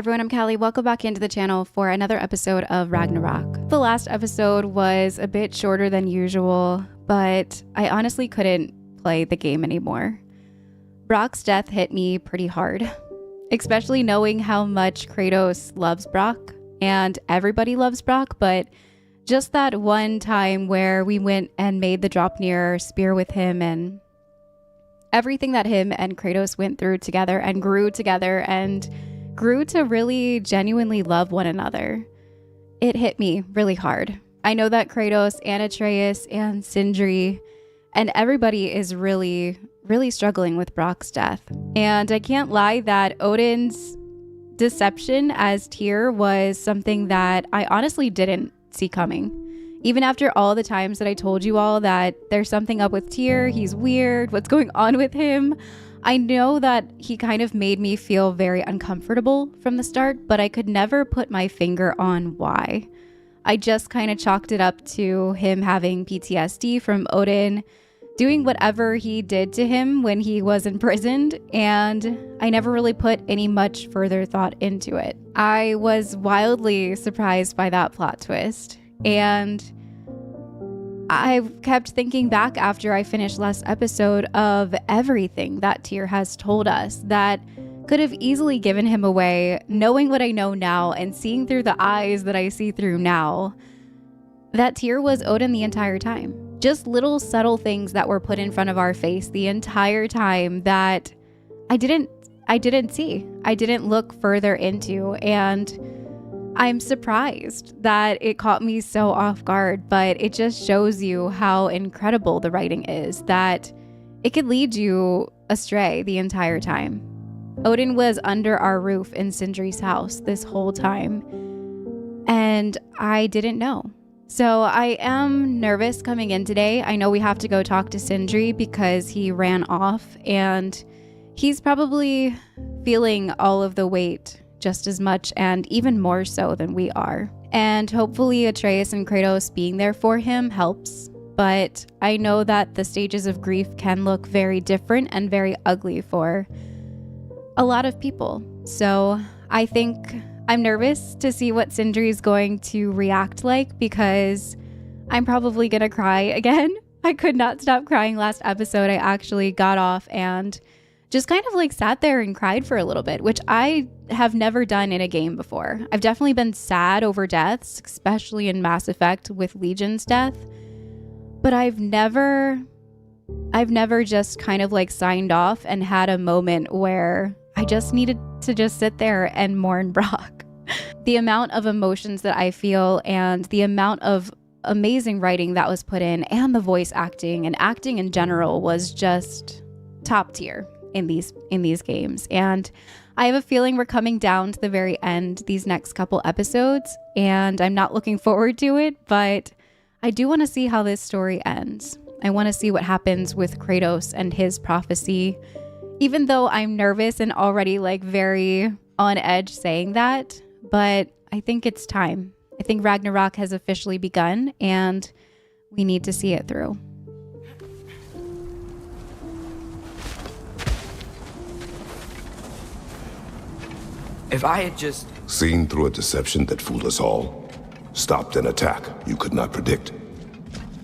everyone, I'm Callie. Welcome back into the channel for another episode of Ragnarok. The last episode was a bit shorter than usual, but I honestly couldn't play the game anymore. Brock's death hit me pretty hard, especially knowing how much Kratos loves Brock, and everybody loves Brock, but just that one time where we went and made the Draupnir spear with him and everything that him and Kratos went through together and grew to really genuinely love one another. It hit me really hard. I know that Kratos and Atreus and Sindri and everybody is really struggling with Brock's death. And I can't lie that Odin's deception as Tyr was something that I honestly didn't see coming. Even after all the times that I told you all that there's something up with Tyr, he's weird, what's going on with him, I know that he kind of made me feel very uncomfortable from the start, but I could never put my finger on why. I just kind of chalked it up to him having PTSD from Odin, doing whatever he did to him when he was imprisoned, and I never really put any much further thought into it. I was wildly surprised by that plot twist, and I kept thinking back after I finished last episode of everything that Tyr has told us that could have easily given him away, knowing what I know now and seeing through the eyes that I see through now, that Tyr was Odin the entire time. Just little subtle things that were put in front of our face the entire time that I didn't see. I didn't look further into, and I'm surprised that it caught me so off guard, but it just shows you how incredible the writing is, that it could lead you astray the entire time. Odin was under our roof in Sindri's house this whole time, and I didn't know. So I am nervous coming in today. I know we have to go talk to Sindri because he ran off, and he's probably feeling all of the weight just as much and even more so than we are. And hopefully Atreus and Kratos being there for him helps. But I know that the stages of grief can look very different and very ugly for a lot of people. So I think I'm nervous to see what Sindri's going to react like, because I'm probably gonna cry again. I could not stop crying last episode. I actually got off and just kind of like sat there and cried for a little bit, which I have never done in a game before. I've definitely been sad over deaths, especially in Mass Effect with Legion's death, but I've never just kind of like signed off and had a moment where I just needed to just sit there and mourn Brock. The amount of emotions that I feel and the amount of amazing writing that was put in and the voice acting and acting in general was just top tier in these games. And I have a feeling we're coming down to the very end these next couple episodes, and I'm not looking forward to it, but I do want to see how this story ends. I want to see what happens with Kratos and his prophecy, even though I'm nervous and already like very on edge saying that, but I think it's time. I think Ragnarok has officially begun, and we need to see it through. If I had just seen through a deception that fooled us all, stopped an attack you could not predict.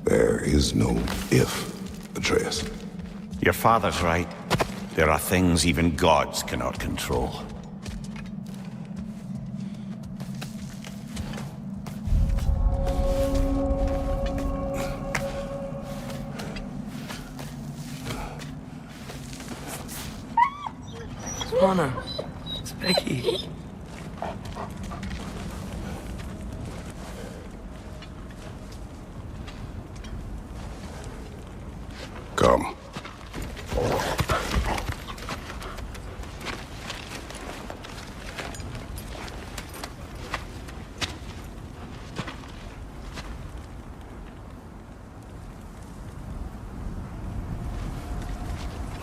There is no if, Atreus. Your father's right. There are things even gods cannot control. Swana, it's Becky. Come.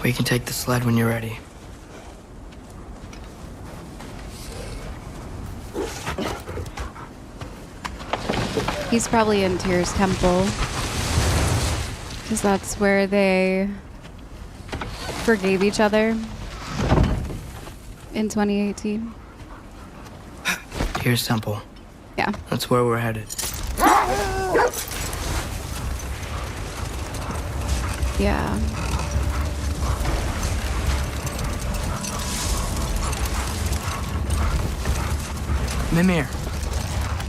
We can take the sled when you're ready. He's probably in Tyr's temple, because that's where they forgave each other in 2018. Here's Temple. Yeah. That's where we're headed. Yeah. Mimir,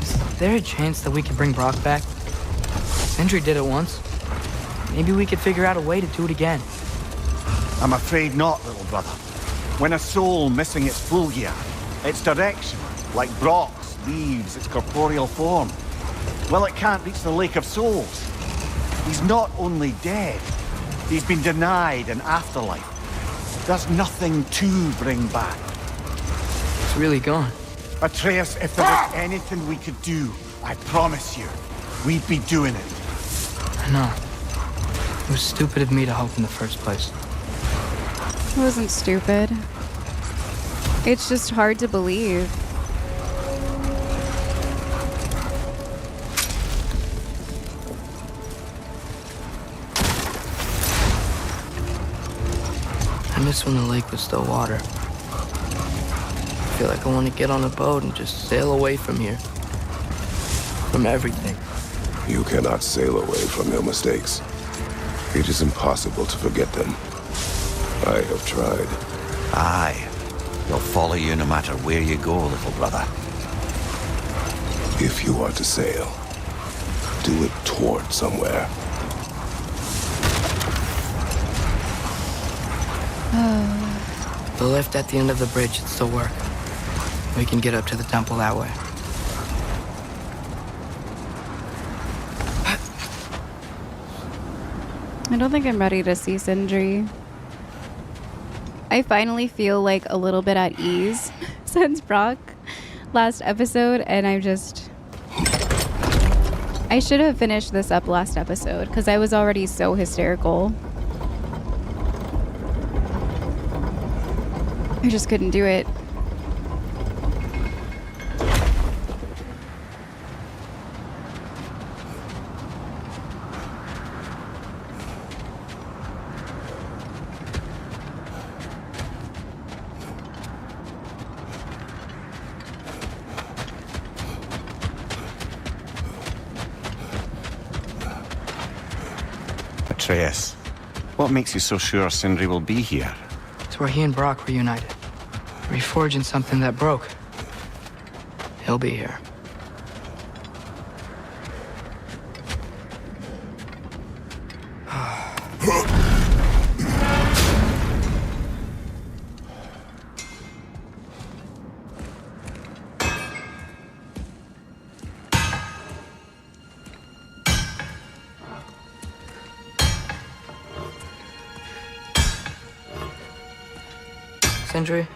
is there a chance that we could bring Brock back? Sindri did it once. Maybe we could figure out a way to do it again. I'm afraid not, little brother. When a soul missing its full gear, its direction, like Brock's, leaves its corporeal form, well, it can't reach the Lake of Souls. He's not only dead, he's been denied an afterlife. There's nothing to bring back. It's really gone. Atreus, if there was anything we could do, I promise you, we'd be doing it. I know. It was stupid of me to help in the first place. It wasn't stupid. It's just hard to believe. I miss when the lake was still water. I feel like I want to get on a boat and just sail away from here. From everything. You cannot sail away from your mistakes. It is impossible to forget them. I have tried. Aye. They'll follow you no matter where you go, little brother. If you are to sail, do it toward somewhere. The lift at the end of the bridge should still work. We can get up to the temple that way. I don't think I'm ready to see Sindri. I finally feel like a little bit at ease since Brock last episode, and I should have finished this up last episode because I was already so hysterical. I just couldn't do it. Atreus, what makes you so sure Sindri will be here? It's where he and Brock reunited. Reforging something that broke. He'll be here. Sindri?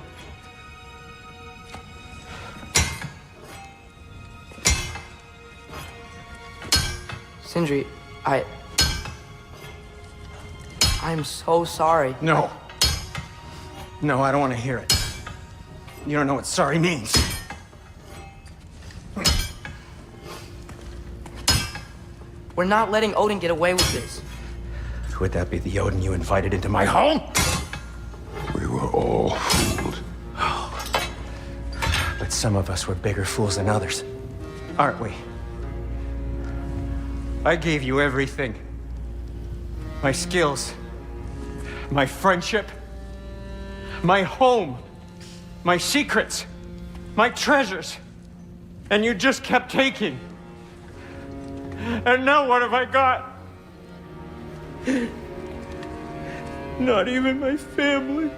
Sindri, I'm so sorry. No. No, I don't want to hear it. You don't know what sorry means. We're not letting Odin get away with this. Would that be the Odin you invited into my home? We were all fooled. But some of us were bigger fools than others. Aren't we? I gave you everything. My skills. My friendship. My home. My secrets. My treasures. And you just kept taking. And now what have I got? Not even my family.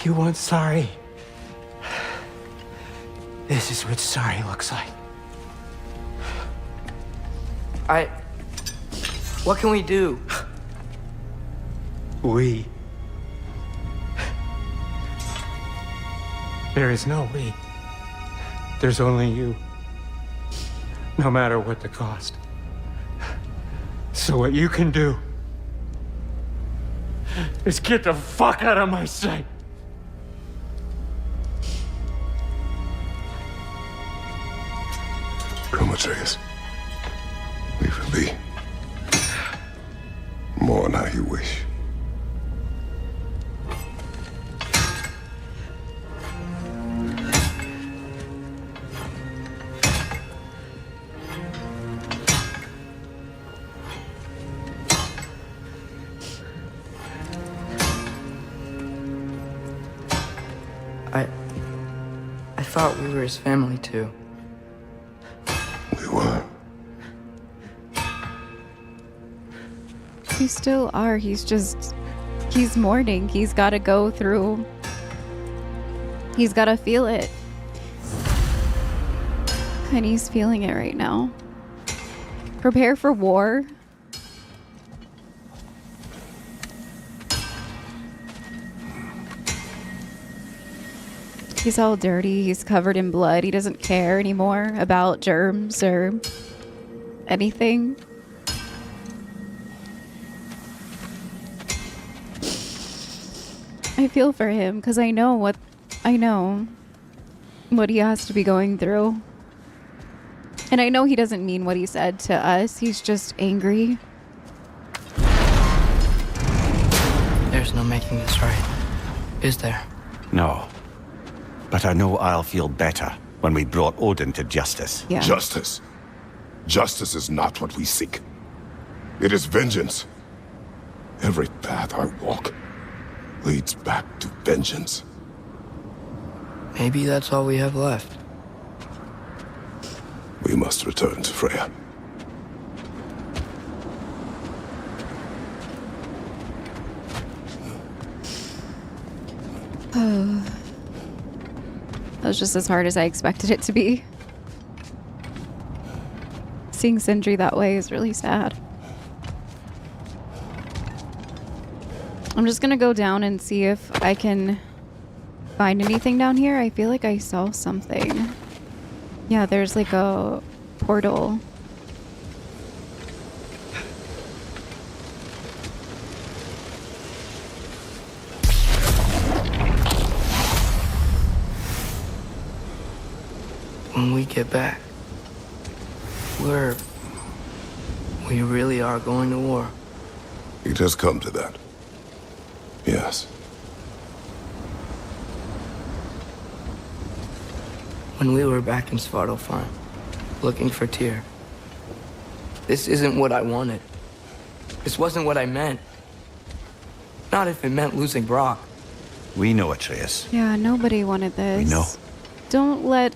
You want sorry? This is what sorry looks like. What can we do? We. There is no we. There's only you. No matter what the cost. So what you can do is get the fuck out of my sight. Come, Atreus. Leave it be. Mourn how you wish. I thought we were his family too. We were. You still are. He's mourning. He's got to go through. He's got to feel it. And he's feeling it right now. Prepare for war. He's all dirty. He's covered in blood. He doesn't care anymore about germs or anything. I feel for him because I know what he has to be going through. And I know he doesn't mean what he said to us. He's just angry. There's no making this right, is there? No. But I know I'll feel better when we brought Odin to justice. Yeah. Justice. Justice is not what we seek. It is vengeance. Every path I walk leads back to vengeance. Maybe that's all we have left. We must return to Freya. Oh. That was just as hard as I expected it to be. Seeing Sindri that way is really sad. I'm just gonna go down and see if I can find anything down here. I feel like I saw something. Yeah, there's like a portal. When we get back, we really are going to war. It has come to that. Yes. When we were back in Svartalfheim, looking for Tyr, this isn't what I wanted. This wasn't what I meant. Not if it meant losing Brock. We know, Atreus. Yeah, nobody wanted this. We know. Don't let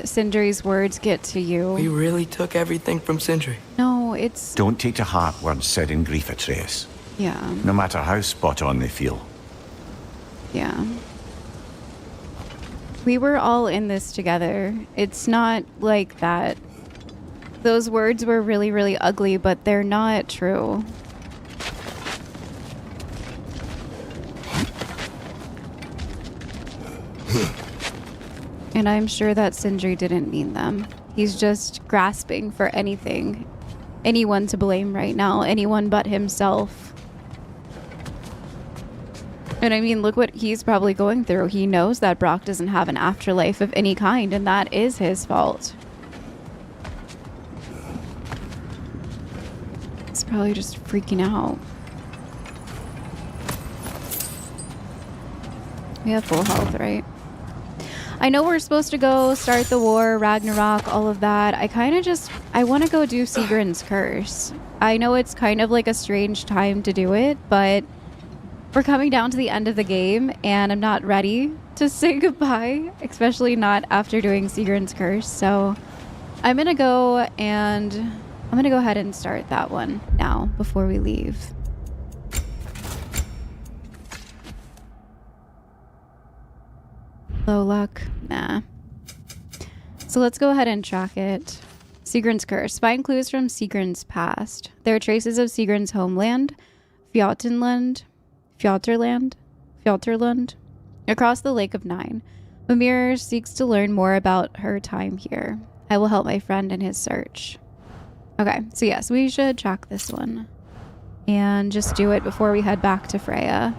Sindri's words get to you. We really took everything from Sindri. No, it's... Don't take to heart words said in grief, Atreus. Yeah. No matter how spot on they feel. Yeah. We were all in this together. It's not like that. Those words were really, really ugly, but they're not true. And I'm sure that Sindri didn't mean them. He's just grasping for anything. Anyone to blame right now. Anyone but himself. And I mean, look what he's probably going through. He knows that Brock doesn't have an afterlife of any kind, and that is his fault. He's probably just freaking out. We have full health, right? I know we're supposed to go start the war, Ragnarok, all of that. I want to go do Sigrun's curse. I know it's kind of like a strange time to do it, but we're coming down to the end of the game, and I'm not ready to say goodbye, especially not after doing Sigrun's curse. So I'm going to go ahead and start that one now before we leave. Low luck? Nah. So let's go ahead and track it. Sigrun's curse. Find clues from Sigrun's past. There are traces of Sigrun's homeland, Fjotunland, across the Lake of Nine. Mimir seeks to learn more about her time here. I will help my friend in his search. Okay, so yes, we should track this one. And just do it before we head back to Freya.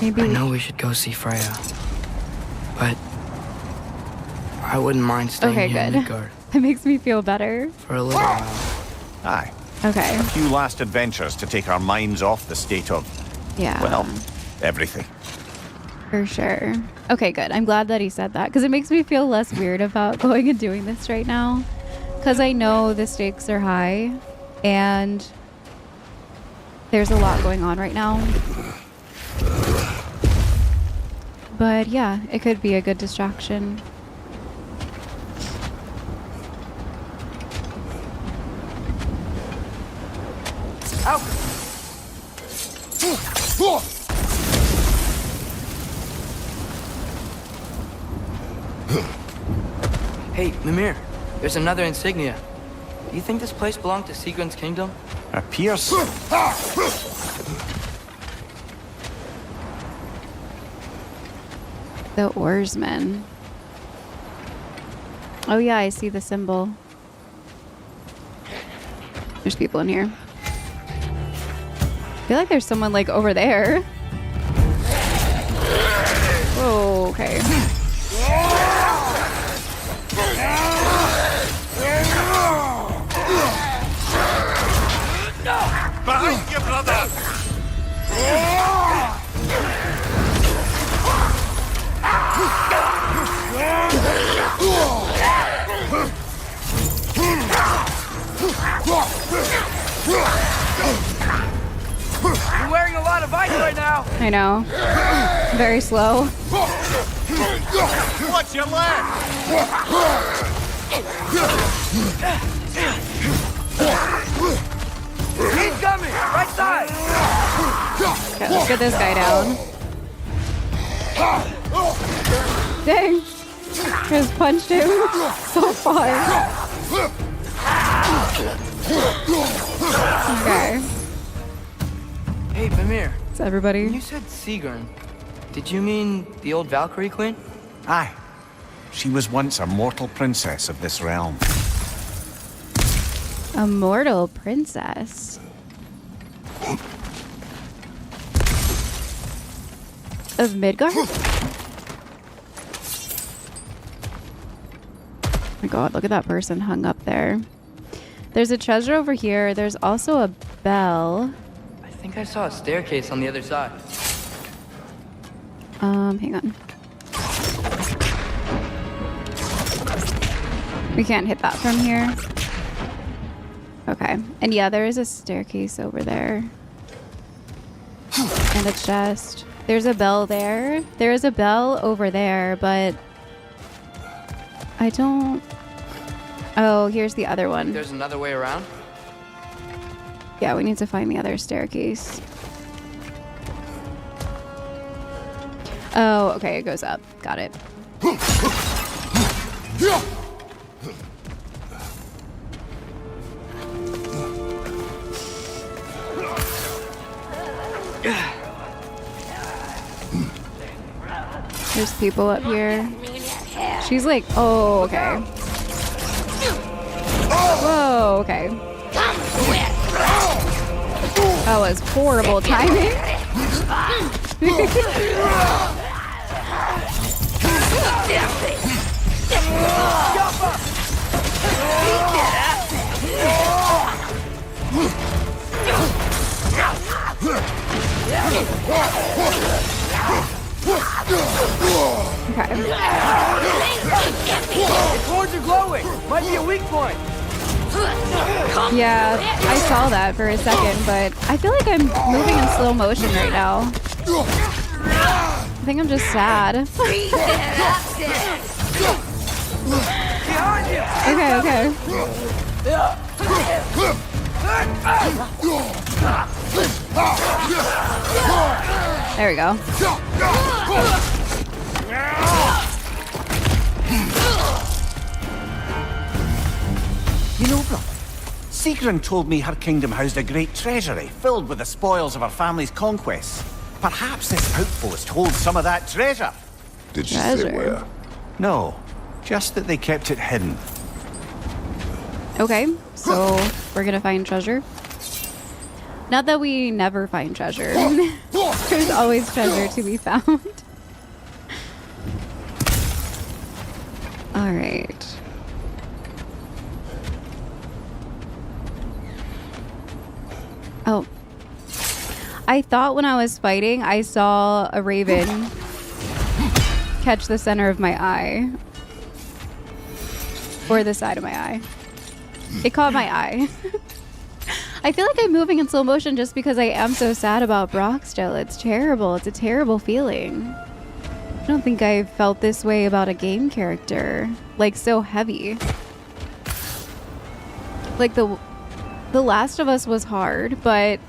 Maybe I know we should go see Freya, but I wouldn't mind staying here in Midgard. That makes me feel better. For a little while. Aye. Okay. A few last adventures to take our minds off the state of, Yeah. well, everything. For sure. Okay, good. I'm glad that he said that, because it makes me feel less weird about going and doing this right now. Because I know the stakes are high, and there's a lot going on right now. But yeah, it could be a good distraction. Out! Hey, Mimir, there's another insignia. Do you think this place belonged to Sigrun's kingdom? Appears. The oarsmen. Oh yeah, I see the symbol. There's people in here. I feel like there's someone like over there. Whoa, okay. Behind you, brother! You're wearing a lot of ice right now! I know. Very slow. Watch your leg! He's coming! Right side! Okay, let's get this guy down. Dang. Just punched him so far. Okay. Hey, Mimir. It's everybody. When you said Sigrun, did you mean the old Valkyrie queen? Aye. She was once a mortal princess of this realm. A mortal princess. Of Midgard? Oh my god, look at that person hung up there. There's a treasure over here. There's also a bell. I think I saw a staircase on the other side. Hang on. We can't hit that from here. Okay. And yeah, there is a staircase over there. And a chest. There's a bell there. There is a bell over there, but I don't... Oh, here's the other one. There's another way around? Yeah, we need to find the other staircase. Oh, okay, it goes up. Got it. There's people up here. She's like, oh, okay. Whoa, okay. That was horrible timing. Okay. The cords are glowing! Might be a weak point! Yeah, I saw that for a second, but I feel like I'm moving in slow motion right now. I think I'm just sad. Okay, okay. There we go. You know, brother, Sigrun told me her kingdom housed a great treasury filled with the spoils of her family's conquests. Perhaps this outpost holds some of that treasure. Did she say Treasure. where? No, just that they kept it hidden. Okay, so we're gonna find treasure. Not that we never find treasure. There's always treasure to be found. All right. Oh. I thought when I was fighting, I saw a raven catch the center of my eye. Or the side of my eye. It caught my eye. I feel like I'm moving in slow motion just because I am so sad about Brock still. It's terrible. It's a terrible feeling. I don't think I felt this way about a game character. Like, so heavy. Like, The Last of Us was hard, but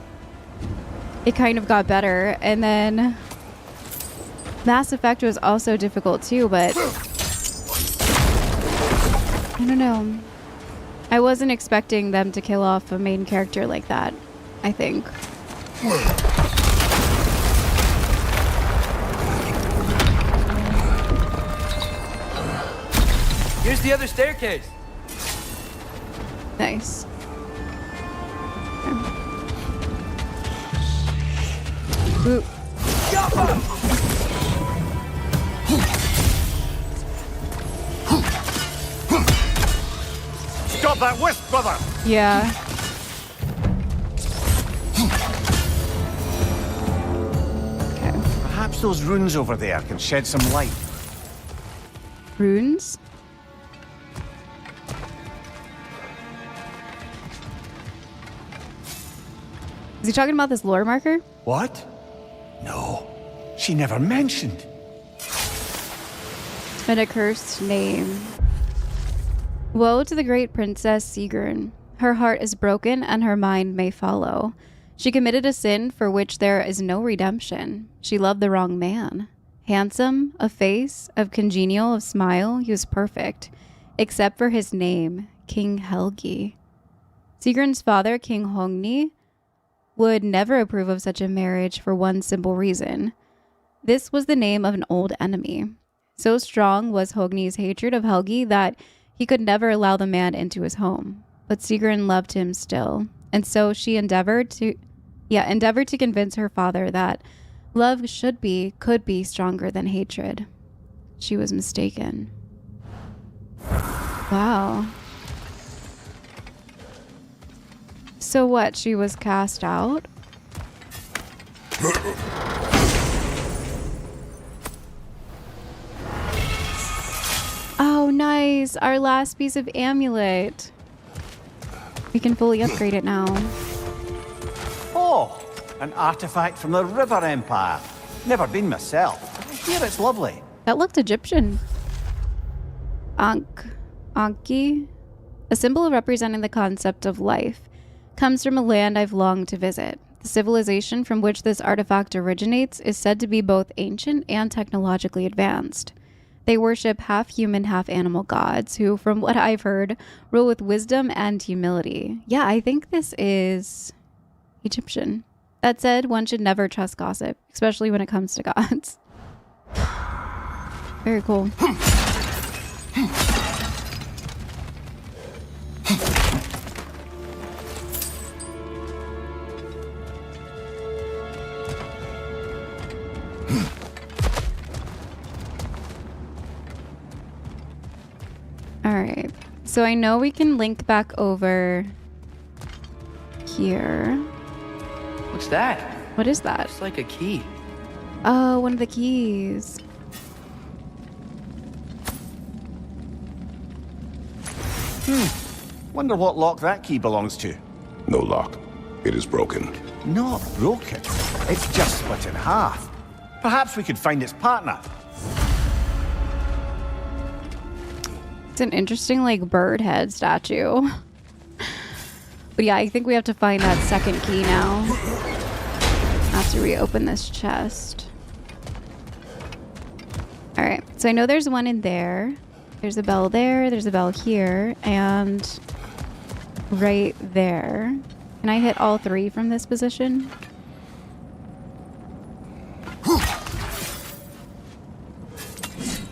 it kind of got better. And then Mass Effect was also difficult too, but I don't know. I wasn't expecting them to kill off a main character like that, I think. Here's the other staircase. Nice. Ooh. Stop that wisp, brother! Yeah. Okay. Perhaps those runes over there can shed some light. Runes? Is he talking about this lore marker? What? No, she never mentioned. And a cursed name. Woe to the great princess Sigrun. Her heart is broken and her mind may follow. She committed a sin for which there is no redemption. She loved the wrong man. Handsome, of face, of congenial, of smile, he was perfect. Except for his name, King Helgi. Sigrun's father, King Hogni, would never approve of such a marriage for one simple reason. This was the name of an old enemy. So strong was Hogni's hatred of Helgi that he could never allow the man into his home. But Sigrun loved him still, and so she endeavored to convince her father that love could be stronger than hatred. She was mistaken. Wow. So what? She was cast out? Oh, nice. Our last piece of amulet. We can fully upgrade it now. Oh, an artifact from the River Empire. Never been myself. I hear it's lovely. That looked Egyptian. Anki, a symbol representing the concept of life, comes from a land I've longed to visit. The civilization from which this artifact originates is said to be both ancient and technologically advanced. They worship half-human, half-animal gods who, from what I've heard, rule with wisdom and humility. Yeah, I think this is Egyptian. That said, one should never trust gossip, especially when it comes to gods. Very cool. All right. So I know we can link back over here. What's that? What is that? It's like a key. Oh, one of the keys. Wonder what lock that key belongs to. No lock. It is broken. Not broken. It's just split in half. Perhaps we could find its partner. It's an interesting, like, bird head statue. But yeah, I think we have to find that second key now after we open this chest. All right, so I know there's one in there. There's a bell there, there's a bell here, and right there. Can I hit all three from this position?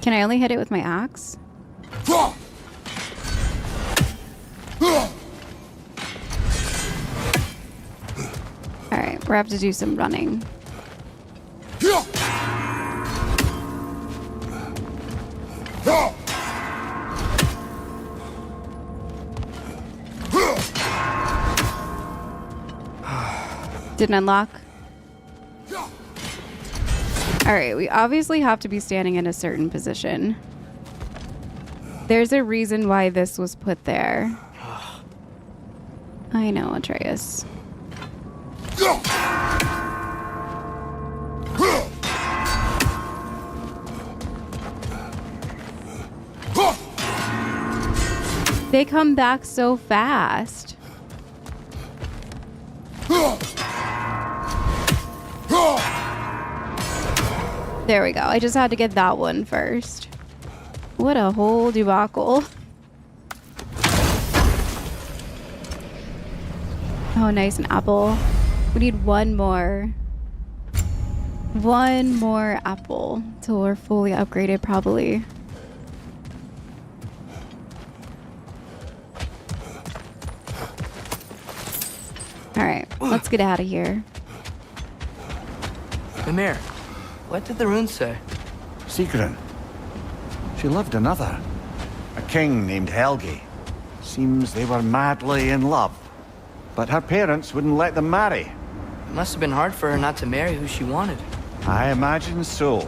Can I only hit it with my axe? Alright, we're have to do some running. Didn't unlock. Alright, we obviously have to be standing in a certain position. There's a reason why this was put there. I know, Atreus. They come back so fast. There we go. I just had to get that one first. What a whole debacle. Oh, nice, an apple. We need one more. One more apple till we're fully upgraded, probably. Alright, let's get out of here. Mimir, what did the runes say? Sigrun. She loved another. A king named Helgi. Seems they were madly in love. But her parents wouldn't let them marry. It must have been hard for her not to marry who she wanted. I imagine so.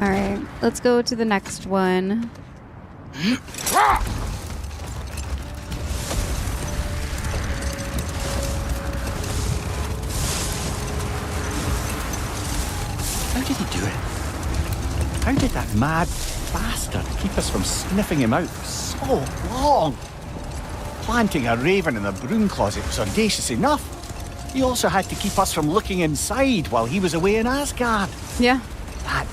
All right, let's go to the next one. How did he do it? How did that mad bastard keep us from sniffing him out for so long? Planting a raven in the broom closet was audacious enough. He also had to keep us from looking inside while he was away in Asgard. Yeah. That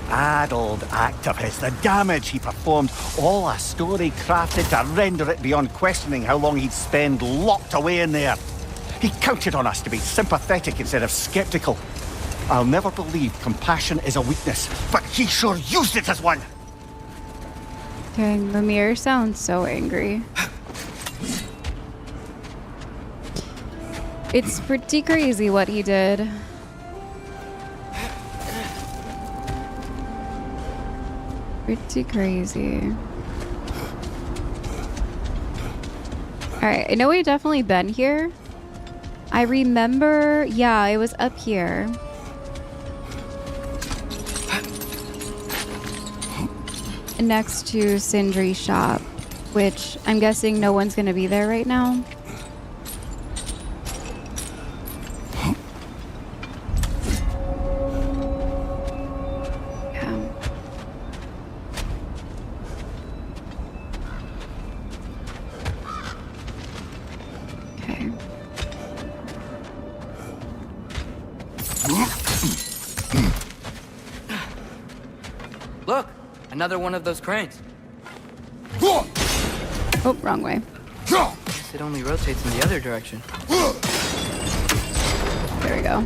addled act of his, the damage he performed, all a story crafted to render it beyond questioning how long he'd spend locked away in there. He counted on us to be sympathetic instead of skeptical. I'll never believe compassion is a weakness, but he sure used it as one. Dang, Mimir sounds so angry. It's pretty crazy what he did. Pretty crazy. Alright, I know we've definitely been here. I remember, yeah, it was up here. Next to Sindri's shop, which I'm guessing no one's gonna be there right now. Yeah. Okay. Look, another one of those cranes. Oh, wrong way. Guess it only rotates in the other direction. There we go.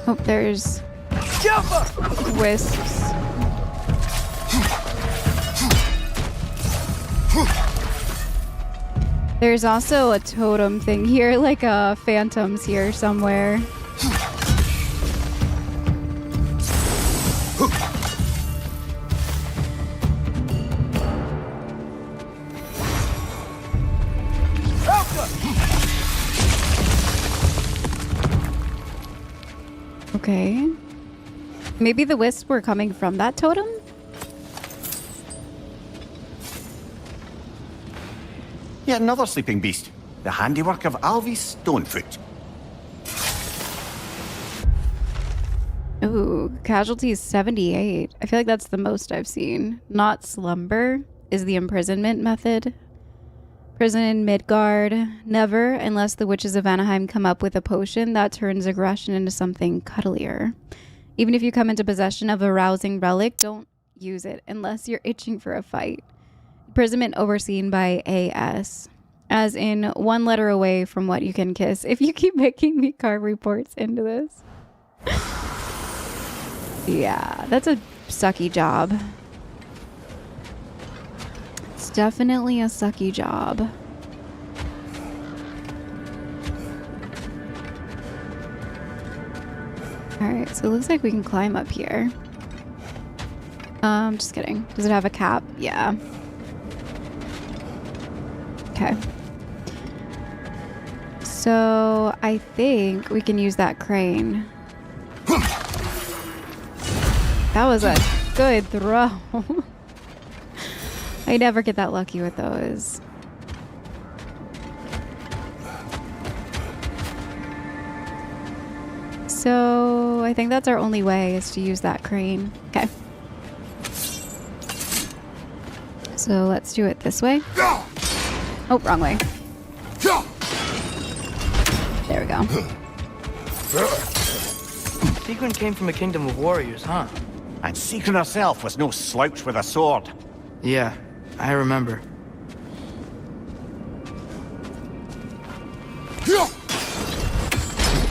Oh, there's wisps. There's also a totem thing here, like a phantom's here somewhere. Okay. Maybe the wisps were coming from that totem? Yet another sleeping beast. The handiwork of Alvis Stonefoot. Ooh, casualties 78. I feel like that's the most I've seen. Not slumber is the imprisonment method. Prison in Midgard. Never, unless the witches of Anaheim come up with a potion that turns aggression into something cuddlier. Even if you come into possession of a rousing relic, don't use it unless you're itching for a fight. Imprisonment overseen by AS. As in, one letter away from what you can kiss. If you keep making me carve reports into this. Yeah, that's a sucky job. It's definitely a sucky job. Alright, so it looks like we can climb up here. Just kidding. Does it have a cap? Yeah. Okay. So I think we can use that crane. That was a good throw. I never get that lucky with those. So I think that's our only way is to use that crane. Okay. So let's do it this way. Oh, wrong way. There we go. Sigrun came from a kingdom of warriors, huh? And Sigrun herself was no slouch with a sword. Yeah, I remember.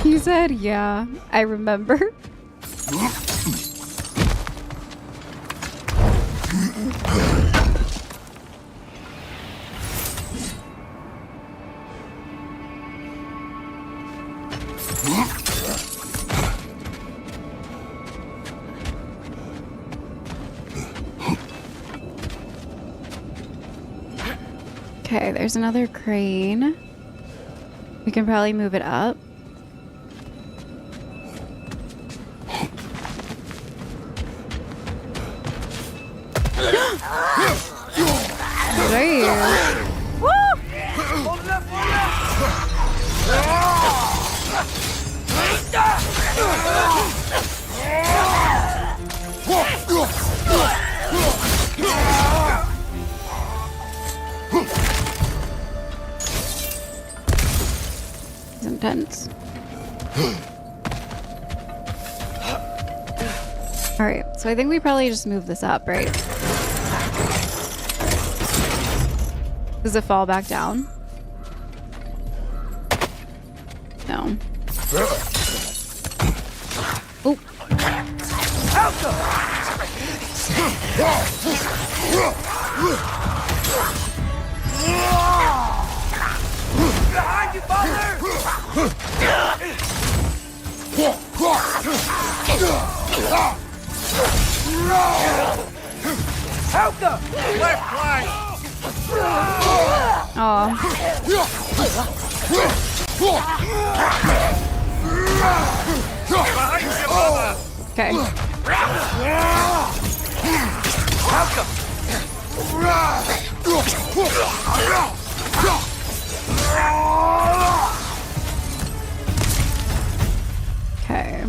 He said, yeah, I remember. Okay, there's another crane. We can probably move it up. There. Woo! It's intense. All right, so I think we probably just move this up, right? Does it fall back down? No. Oh. Behind you, father! Helga! Left flank! Oh. Okay. Okay.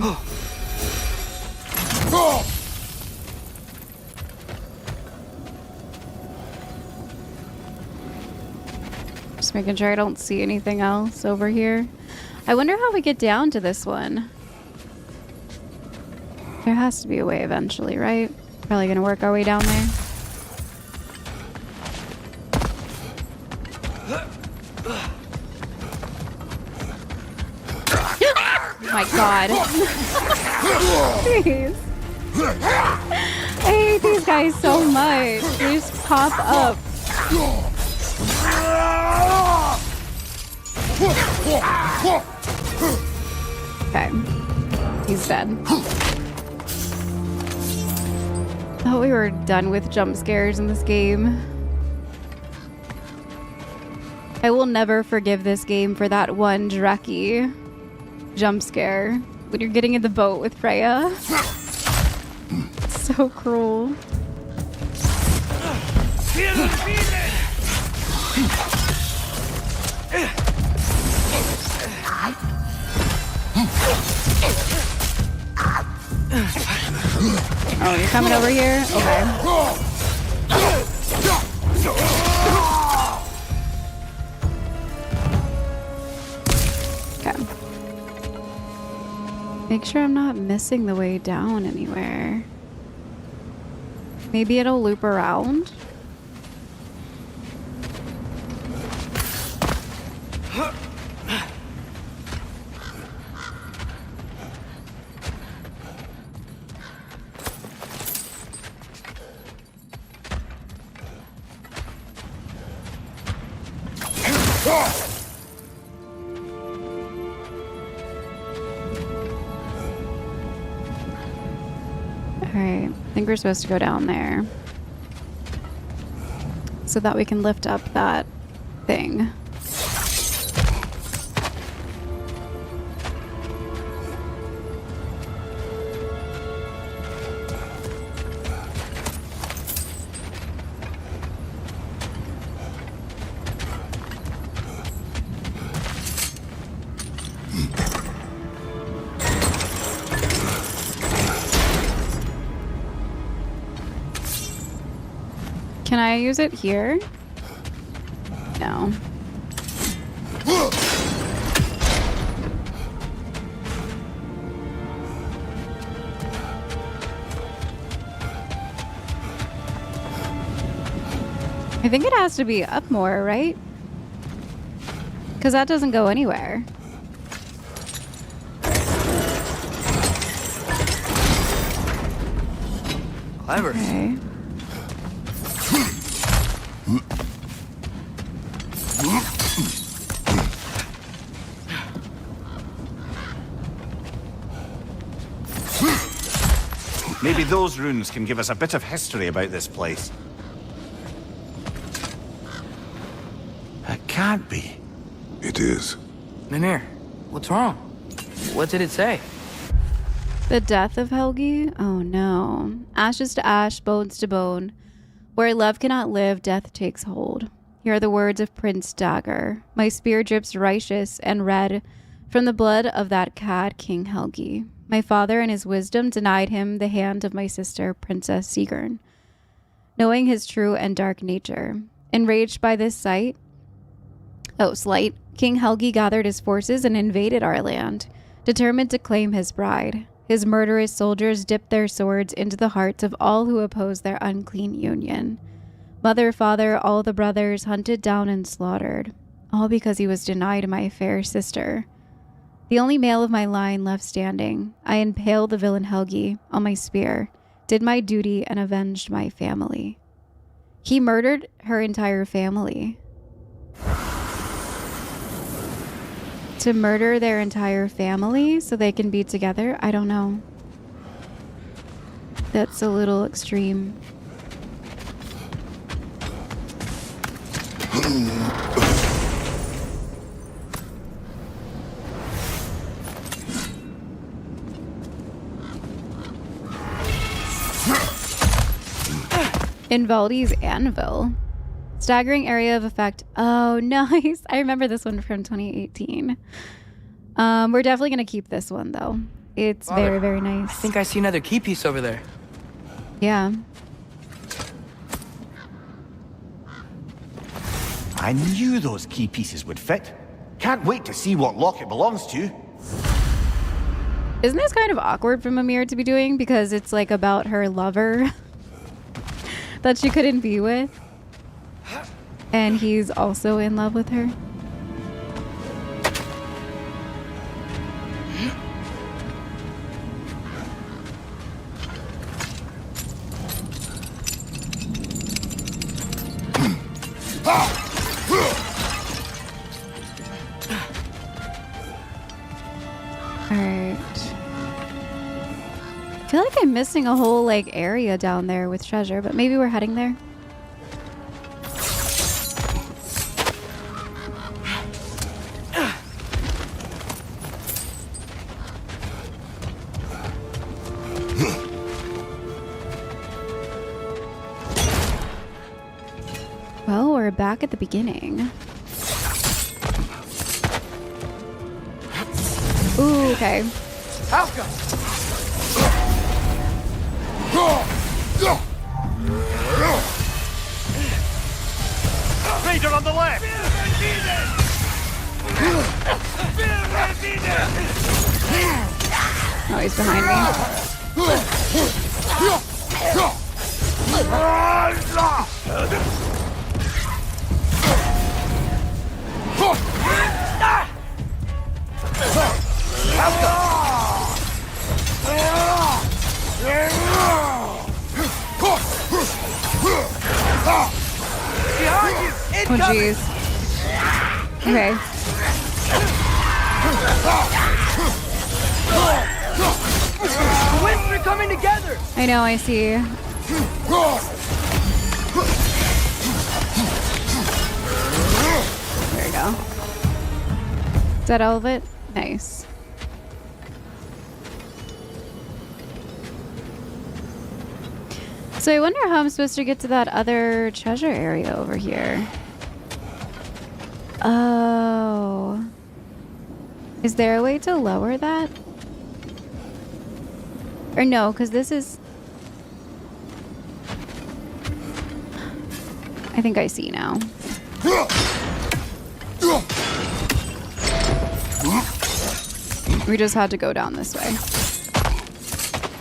Just making sure I don't see anything else over here. I wonder how we get down to this one. There has to be a way eventually, right? Probably gonna work our way down there. Oh my god. Jeez. I hate these guys so much. They just pop up. Okay. He's dead. I thought we were done with jump scares in this game. I will never forgive this game for that one Dreki jump scare when you're getting in the boat with Freya. It's so cruel. Oh, you're coming over here? Okay. Okay. Make sure I'm not missing the way down anywhere. Maybe it'll loop around? Alright, I think we're supposed to go down there so that we can lift up that thing. Can I use it here? No. I think it has to be up more, right? Because that doesn't go anywhere. Clever. Okay. Maybe those runes can give us a bit of history about this place. It can't be. It is. Mimir, what's wrong? What did it say? The death of Helgi? Oh no. Ashes to ash, bones to bone. Where love cannot live, death takes hold. Here are the words of Prince Dagger. My spear drips righteous and red from the blood of that cad King Helgi. My father in his wisdom denied him the hand of my sister, Princess Sigrun, knowing his true and dark nature. Enraged by this slight, King Helgi gathered his forces and invaded our land, determined to claim his bride. His murderous soldiers dipped their swords into the hearts of all who opposed their unclean union. Mother, father, all the brothers hunted down and slaughtered, all because he was denied my fair sister. The only male of my line left standing, I impaled the villain Helgi on my spear, did my duty, and avenged my family. He murdered her entire family. To murder their entire family so they can be together? I don't know. That's a little extreme. Invaldi's Anvil. Staggering area of effect. Oh, nice. I remember this one from 2018. We're definitely going to keep this one, though. It's Father, very, very nice. I think I see another key piece over there. Yeah. I knew those key pieces would fit. Can't wait to see what lock it belongs to. Isn't this kind of awkward for Mimir to be doing? Because it's like about her lover that she couldn't be with. And he's also in love with her. Alright. I feel like I'm missing a whole like area down there with treasure, but maybe we're heading there. Well, we're back at the beginning. Ooh, okay. Halka! Raider on the left! Oh, he's behind me. Oh, jeez. Okay. The winds are coming together! I know, I see. There we go. Is that all of it? Nice. So I wonder how I'm supposed to get to that other treasure area over here. Oh. Is there a way to lower that? Or no, because this is... I think I see now. We just had to go down this way.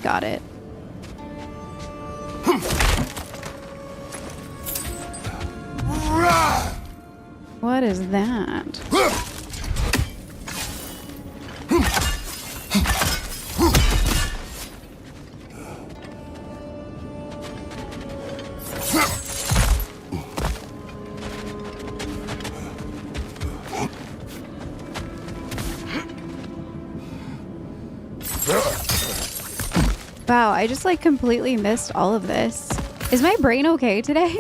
Got it. What is that? Wow, I just like completely missed all of this. Is my brain okay today?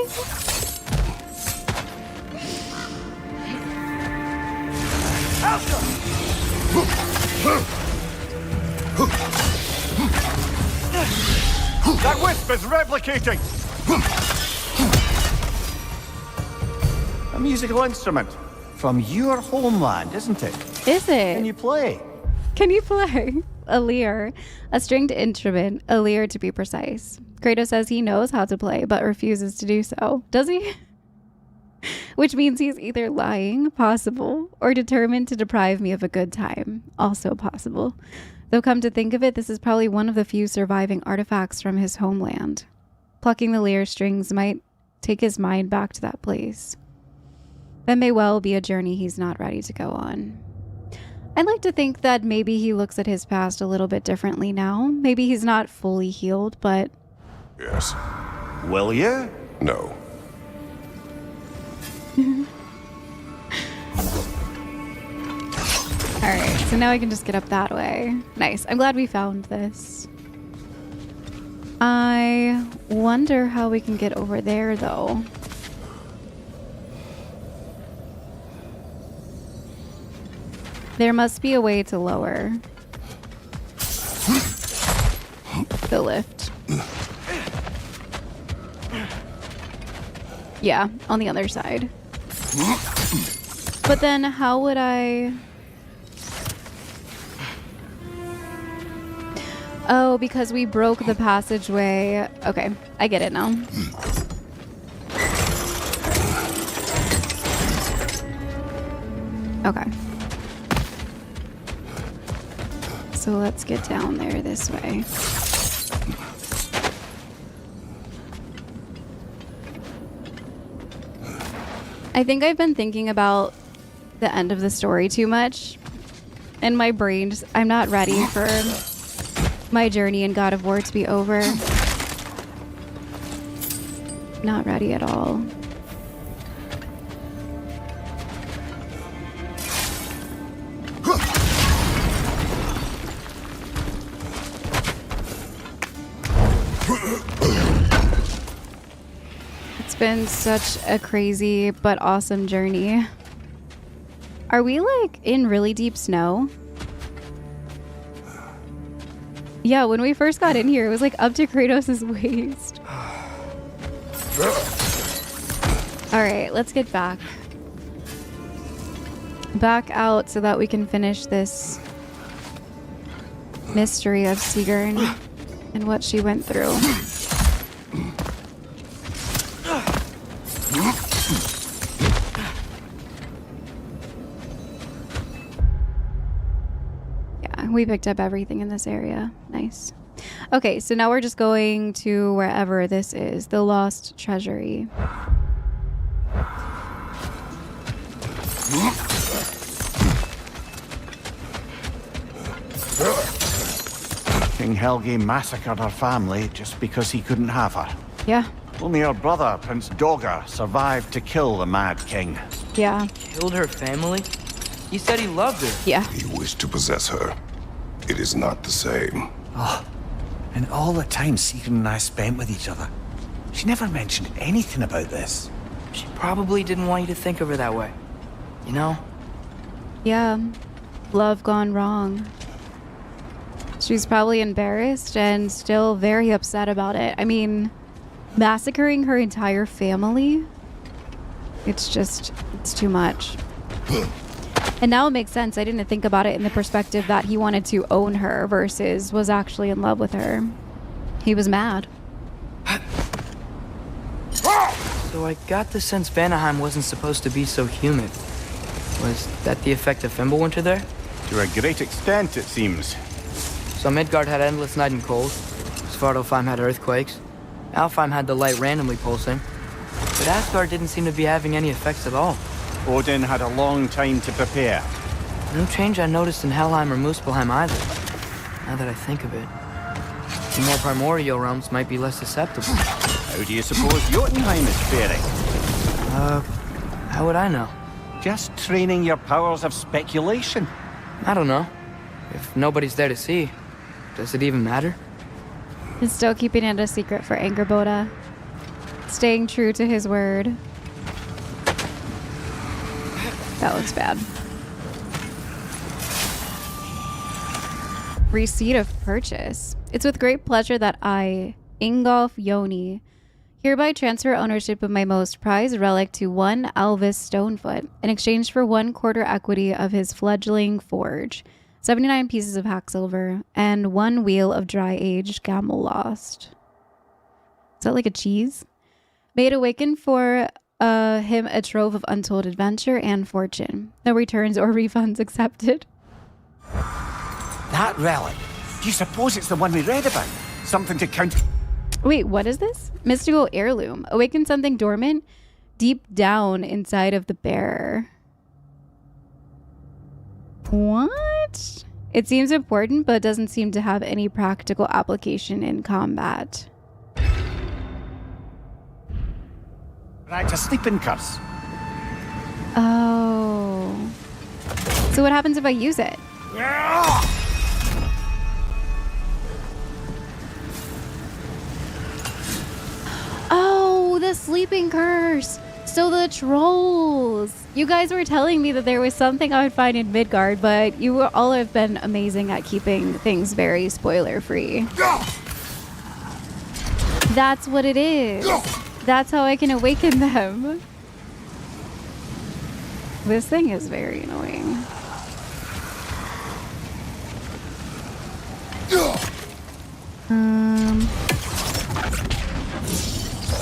That wisp is replicating! A musical instrument from your homeland, isn't it? Is it? Can you play? Can you play? A lyre, a stringed instrument, a lyre to be precise. Kratos says he knows how to play, but refuses to do so. Does he? Which means he's either lying, possible, or determined to deprive me of a good time, also possible. Though come to think of it, this is probably one of the few surviving artifacts from his homeland. Plucking the lyre strings might take his mind back to that place. That may well be a journey he's not ready to go on. I'd like to think that maybe he looks at his past a little bit differently now. Maybe he's not fully healed, but... Yes. Will you? No. Alright, so now I can just get up that way. Nice. I'm glad we found this. I wonder how we can get over there, though. There must be a way to lower the lift. Yeah, on the other side. But then how would I... Oh, because we broke the passageway. Okay, I get it now. Okay. So let's get down there this way. I think I've been thinking about the end of the story too much. In my brain, I'm not ready for my journey in God of War to be over. Not ready at all. It's been such a crazy but awesome journey. Are we like in really deep snow? Yeah, when we first got in here, it was like up to Kratos' waist. Alright, let's get back. Back out so that we can finish this mystery of Sigrun and what she went through. We picked up everything in this area. Nice. Okay, so now we're just going to wherever this is. The Lost Treasury. King Helgi massacred her family just because he couldn't have her. Yeah. Only her brother, Prince Dogger, survived to kill the Mad King. Yeah. Killed her family? He said he loved her. Yeah. He wished to possess her. It is not the same. Oh, and all the time Sigrun and I spent with each other. She never mentioned anything about this. She probably didn't want you to think of her that way. You know? Yeah. Love gone wrong. She's probably embarrassed and still very upset about it. I mean, massacring her entire family? It's too much. And now it makes sense. I didn't think about it in the perspective that he wanted to own her versus was actually in love with her. He was mad. So So I got the sense Vanaheim wasn't supposed to be so humid. Was that the effect of Fimbulwinter there? To a great extent, it seems. So Midgard had endless night and cold. Svartalfheim had earthquakes. Alfheim had the light randomly pulsing. But Asgard didn't seem to be having any effects at all. Odin had a long time to prepare. No change I noticed in Helheim or Muspelheim either. Now that I think of it. The more primordial realms might be less susceptible. How do you suppose Jotunheim is faring? How would I know? Just training your powers of speculation. I don't know. If nobody's there to see, does it even matter? He's still keeping it a secret for Angerboda. Staying true to his word. That looks bad. Receipt of purchase. It's with great pleasure that I, Ingolf Yoni, hereby transfer ownership of my most prized relic to one Alvis Stonefoot in exchange for 1/4 equity of his fledgling forge, 79 pieces of hacksilver, and 1 wheel of dry-aged Gamel Lost. Is that like a cheese? May it awaken for him a trove of untold adventure and fortune. No returns or refunds accepted. That relic. Do you suppose it's the one we read about? Something to count... Wait, what is this? Mystical heirloom. Awaken something dormant deep down inside of the bearer. What? It seems important, but doesn't seem to have any practical application in combat. Right, a sleeping curse. Oh. So what happens if I use it? Oh, the sleeping curse. So the trolls. You guys were telling me that there was something I would find in Midgard, but you all have been amazing at keeping things very spoiler free. That's what it is. That's how I can awaken them. This thing is very annoying.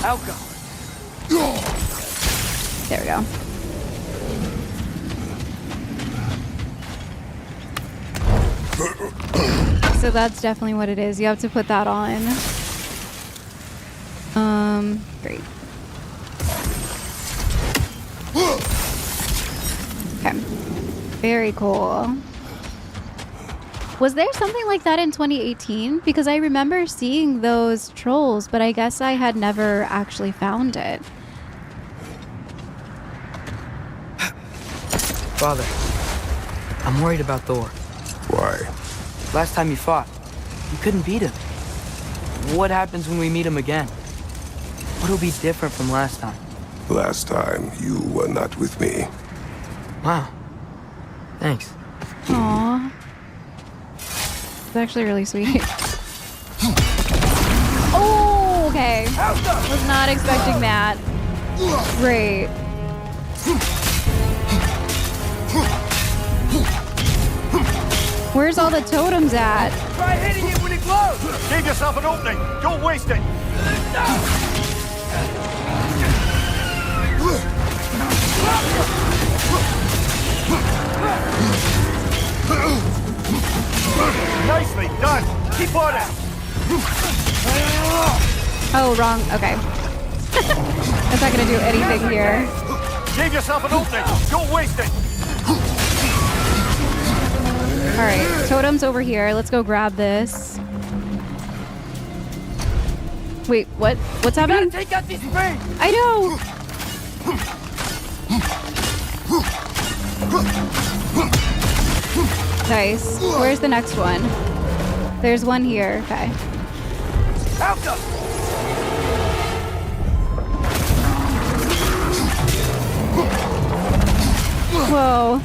Alka! There we go. So that's definitely what it is. You have to put that on. Great. Okay. Very cool. Was there something like that in 2018? Because I remember seeing those trolls, but I guess I had never actually found it. Father, I'm worried about Thor. Why? Last time you fought, you couldn't beat him. What happens when we meet him again? What'll be different from last time? Last time, you were not with me. Wow. Thanks. Aww. It's actually really sweet. Oh, okay. Was not expecting that. Great. Where's all the totems at? Try hitting it when it glows! Give yourself an opening. Don't waste it. Nicely done. Keep on it. Oh, wrong. Okay. That's not gonna do anything here. Give yourself an opening. Don't waste it. All right, totem's over here. Let's go grab this. Wait, what? What's happening? Take out this spring! I know. Nice. Where's the next one? There's one here. Okay. Alka! Whoa.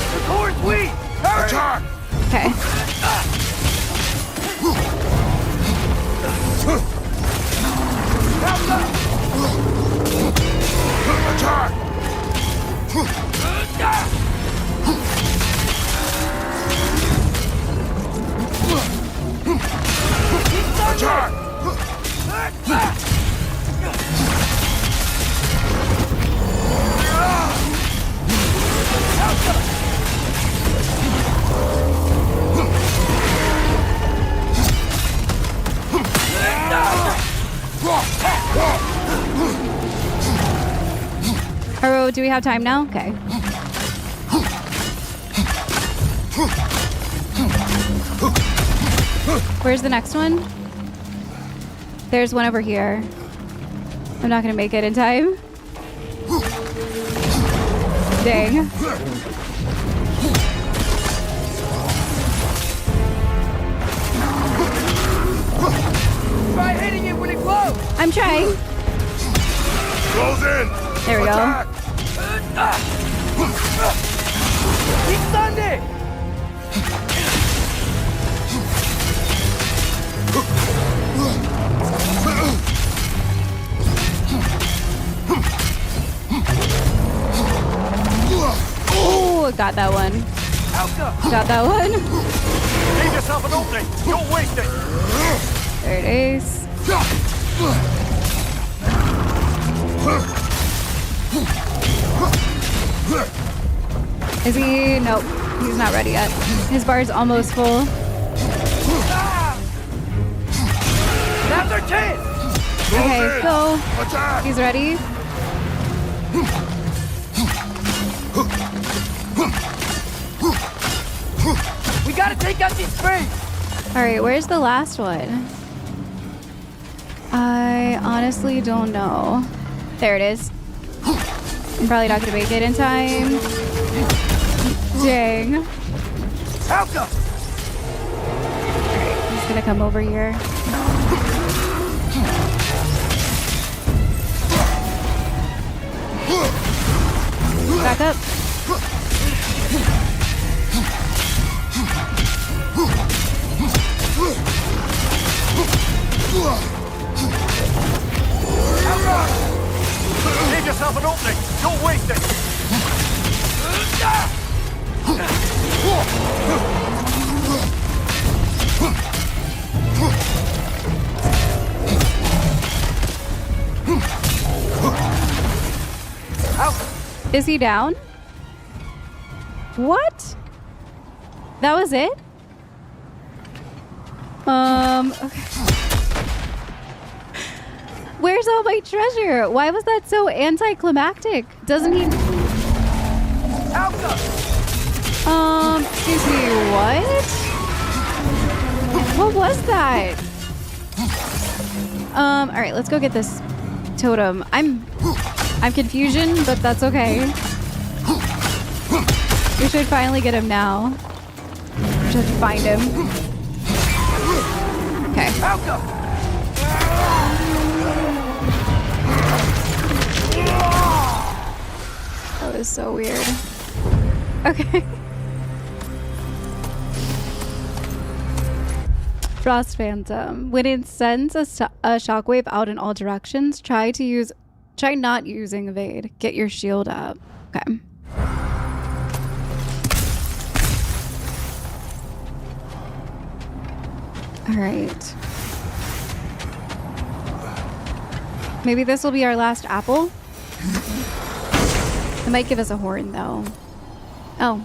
The core's weak! Hurry! Attack! Okay. Attack! Oh, do we have time now? Okay. Where's the next one? There's one over here. I'm not gonna make it in time. Dang. Try hitting it when it glows! I'm trying. Close in! There we Attack! He stunned it! Ooh, got that one. Alka! Got that one. Leave yourself an opening. Don't waste it. There it is. Is he? Nope. He's not ready yet. His bar's almost full. Now's our chance! Okay, go. Attack! He's ready. We gotta take out these springs! All right, where's the last one? I honestly don't know. There it is. I'm probably not gonna make it in time. Dang. Alka! He's gonna come over here. Back up. Leave yourself an opening. Don't waste it. Is he down? What? That was it? Okay. Where's all my treasure? Why was that so anticlimactic? Doesn't he? Alka! Excuse me, what? What was that? All right, let's go get this totem. I'm confusion, but that's okay. We should finally get him now. We should have to find him. Okay. Alka! That was so weird. Okay. Frost Phantom. When it sends a shockwave out in all directions, try not using evade. Get your shield up. Okay. All right. Maybe this will be our last apple. It might give us a horn, though. Oh.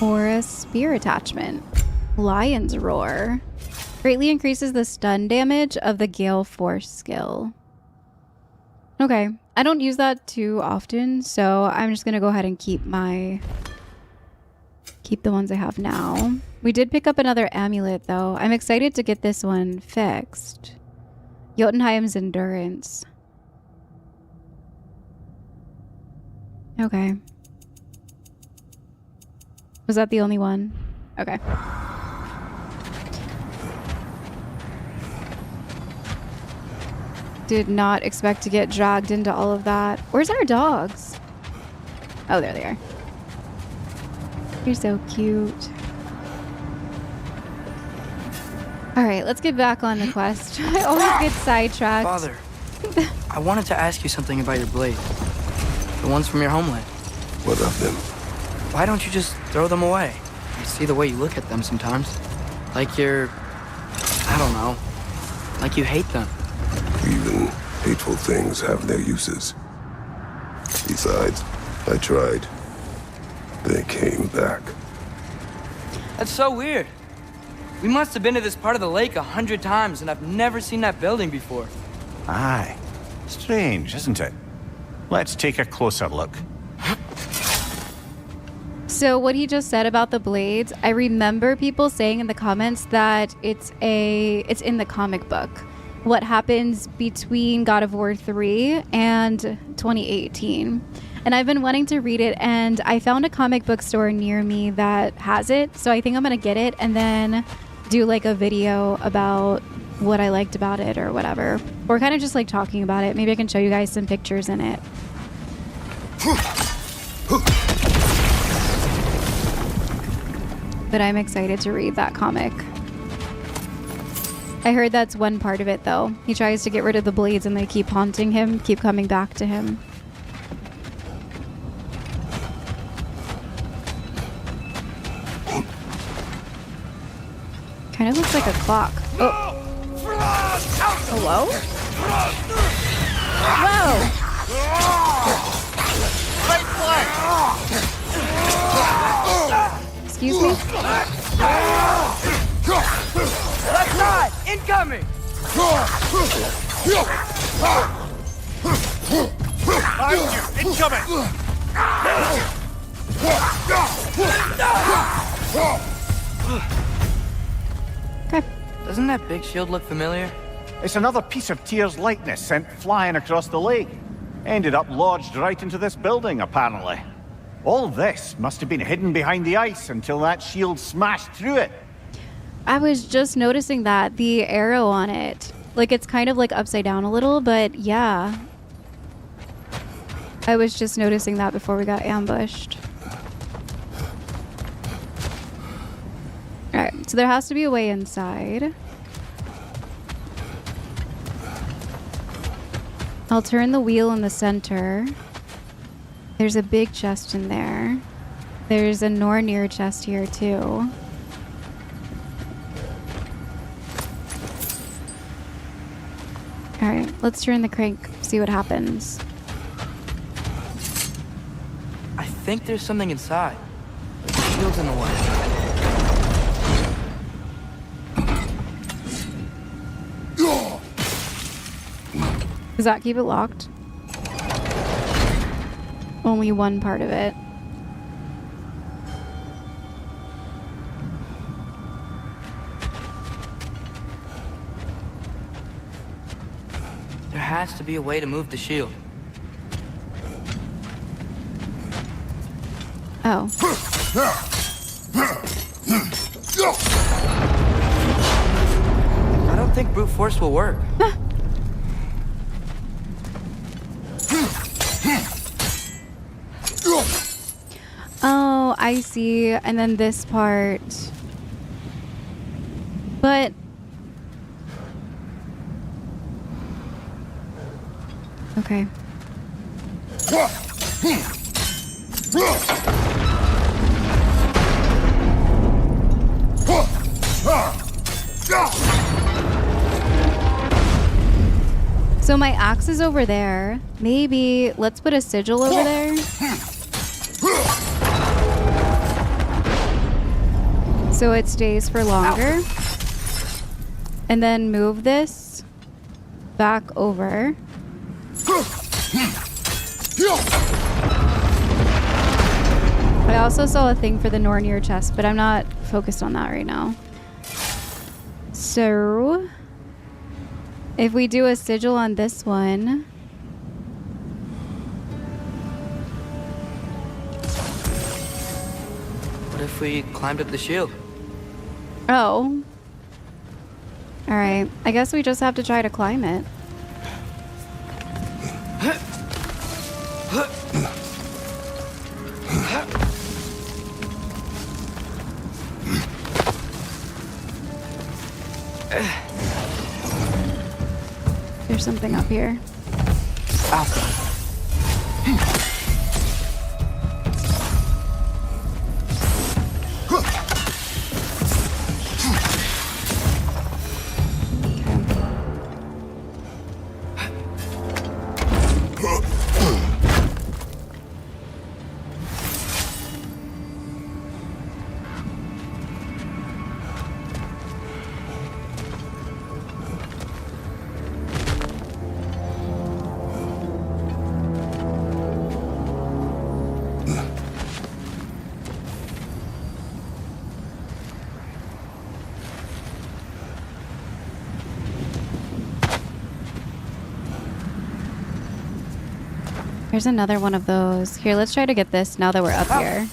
Or a spear attachment. Lion's Roar. Greatly increases the stun damage of the Gale Force skill. Okay. I don't use that too often, so I'm just going to go ahead and keep the ones I have now. We did pick up another amulet, though. I'm excited to get this one fixed. Jotunheim's Endurance. Okay. Was that the only one? Okay. Did not expect to get dragged into all of that. Where's our dogs? Oh, there they are. You're so cute. All right, let's get back on the quest. I always get sidetracked. Father, I wanted to ask you something about your blade. The ones from your homeland. What of them? Why don't you just throw them away? I see the way you look at them sometimes. Like you're... I don't know. Like you hate them. Even hateful things have their uses. Besides, I tried. They came back. That's so weird. We must have been to this part of the lake 100 times, and I've never seen that building before. Aye. Strange, isn't it? Let's take a closer look. So what he just said about the blades, I remember people saying in the comments that it's in the comic book. What happens between God of War 3 and 2018. And I've been wanting to read it, and I found a comic book store near me that has it. So I think I'm going to get it and then do like a video about what I liked about it or whatever. Or kind of just like talking about it. Maybe I can show you guys some pictures in it. But I'm excited to read that comic. I heard that's one part of it, though. He tries to get rid of the blades and they keep haunting him, keep coming back to him. Kind of looks like a clock. Oh. Hello? Whoa! Excuse me? Left side! Incoming! Incoming! Okay. Doesn't that big shield look familiar? It's another piece of Tyr's likeness sent flying across the lake. Ended up lodged right into this building, apparently. All this must have been hidden behind the ice until that shield smashed through it. I was just noticing that, the arrow on it. Like, it's kind of like upside down a little, but yeah. I was just noticing that before we got ambushed. Alright, so there has to be a way inside. I'll turn the wheel in the center. There's a big chest in there. There's a Nornir chest here too. Alright, let's turn the crank, see what happens. I think there's something inside. The shield's in the way. Does that keep it locked? Only one part of it. There has to be a way to move the shield. Oh. I don't think brute force will work. Oh, I see. And then this part. But... Okay. So my axe is over there. Maybe let's put a sigil over there. So it stays for longer. And then move this back over. I also saw a thing for the Nornir chest, but I'm not focused on that right now. So if we do a sigil on this one. What if we climbed up the shield? Oh. Alright. I guess we just have to try to climb it. There's something up here. There's another one of those. Here, let's try to get this now that we're up here.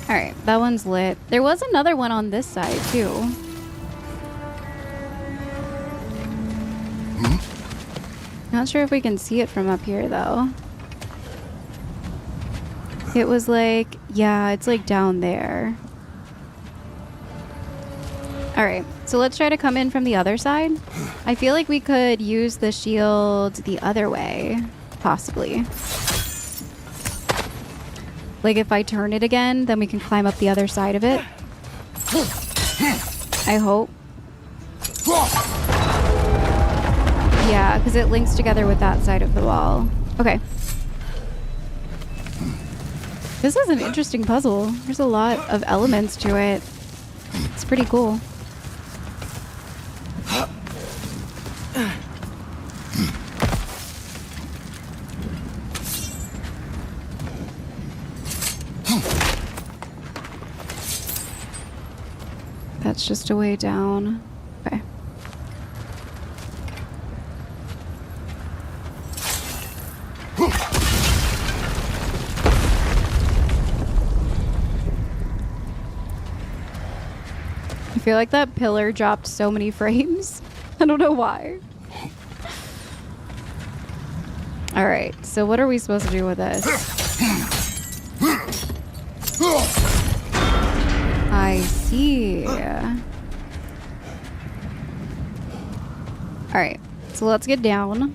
Alright, that one's lit. There was another one on this side, too. Not sure if we can see it from up here, though. It was like, yeah, it's like down there. Alright, so let's try to come in from the other side. I feel like we could use the shield the other way, possibly. Like if I turn it again, then we can climb up the other side of it. I hope. Yeah, because it links together with that side of the wall. Okay. This is an interesting puzzle. There's a lot of elements to it. It's pretty cool. That's just a way down. Okay. I feel like that pillar dropped so many frames. I don't know why. All right, so what are we supposed to do with this? I see. All right, so let's get down.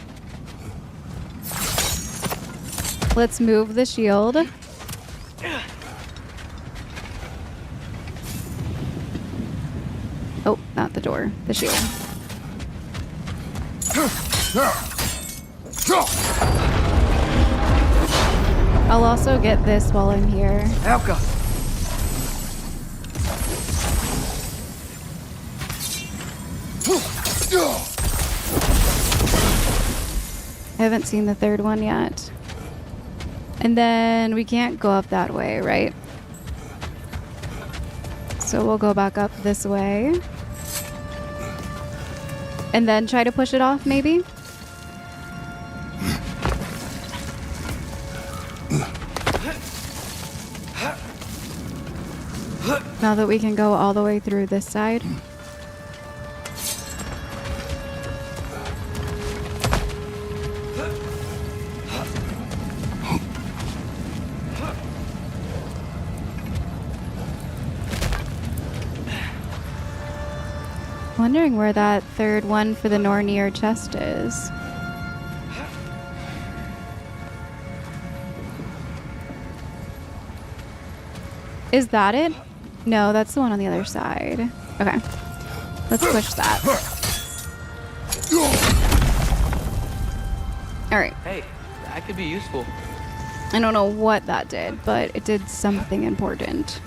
Let's move the shield. Oh, not the door, the shield. I'll also get this while I'm here. Elka. I haven't seen the third one yet. And then we can't go up that way, right? So we'll go back up this way. And then try to push it off, maybe? Now that we can go all the way through this side. Wondering where that third one for the Nornir chest is. Is that it? No, that's the one on the other side. Okay. Let's push that. Alright. Hey, that could be useful. I don't know what that did, but it did something important.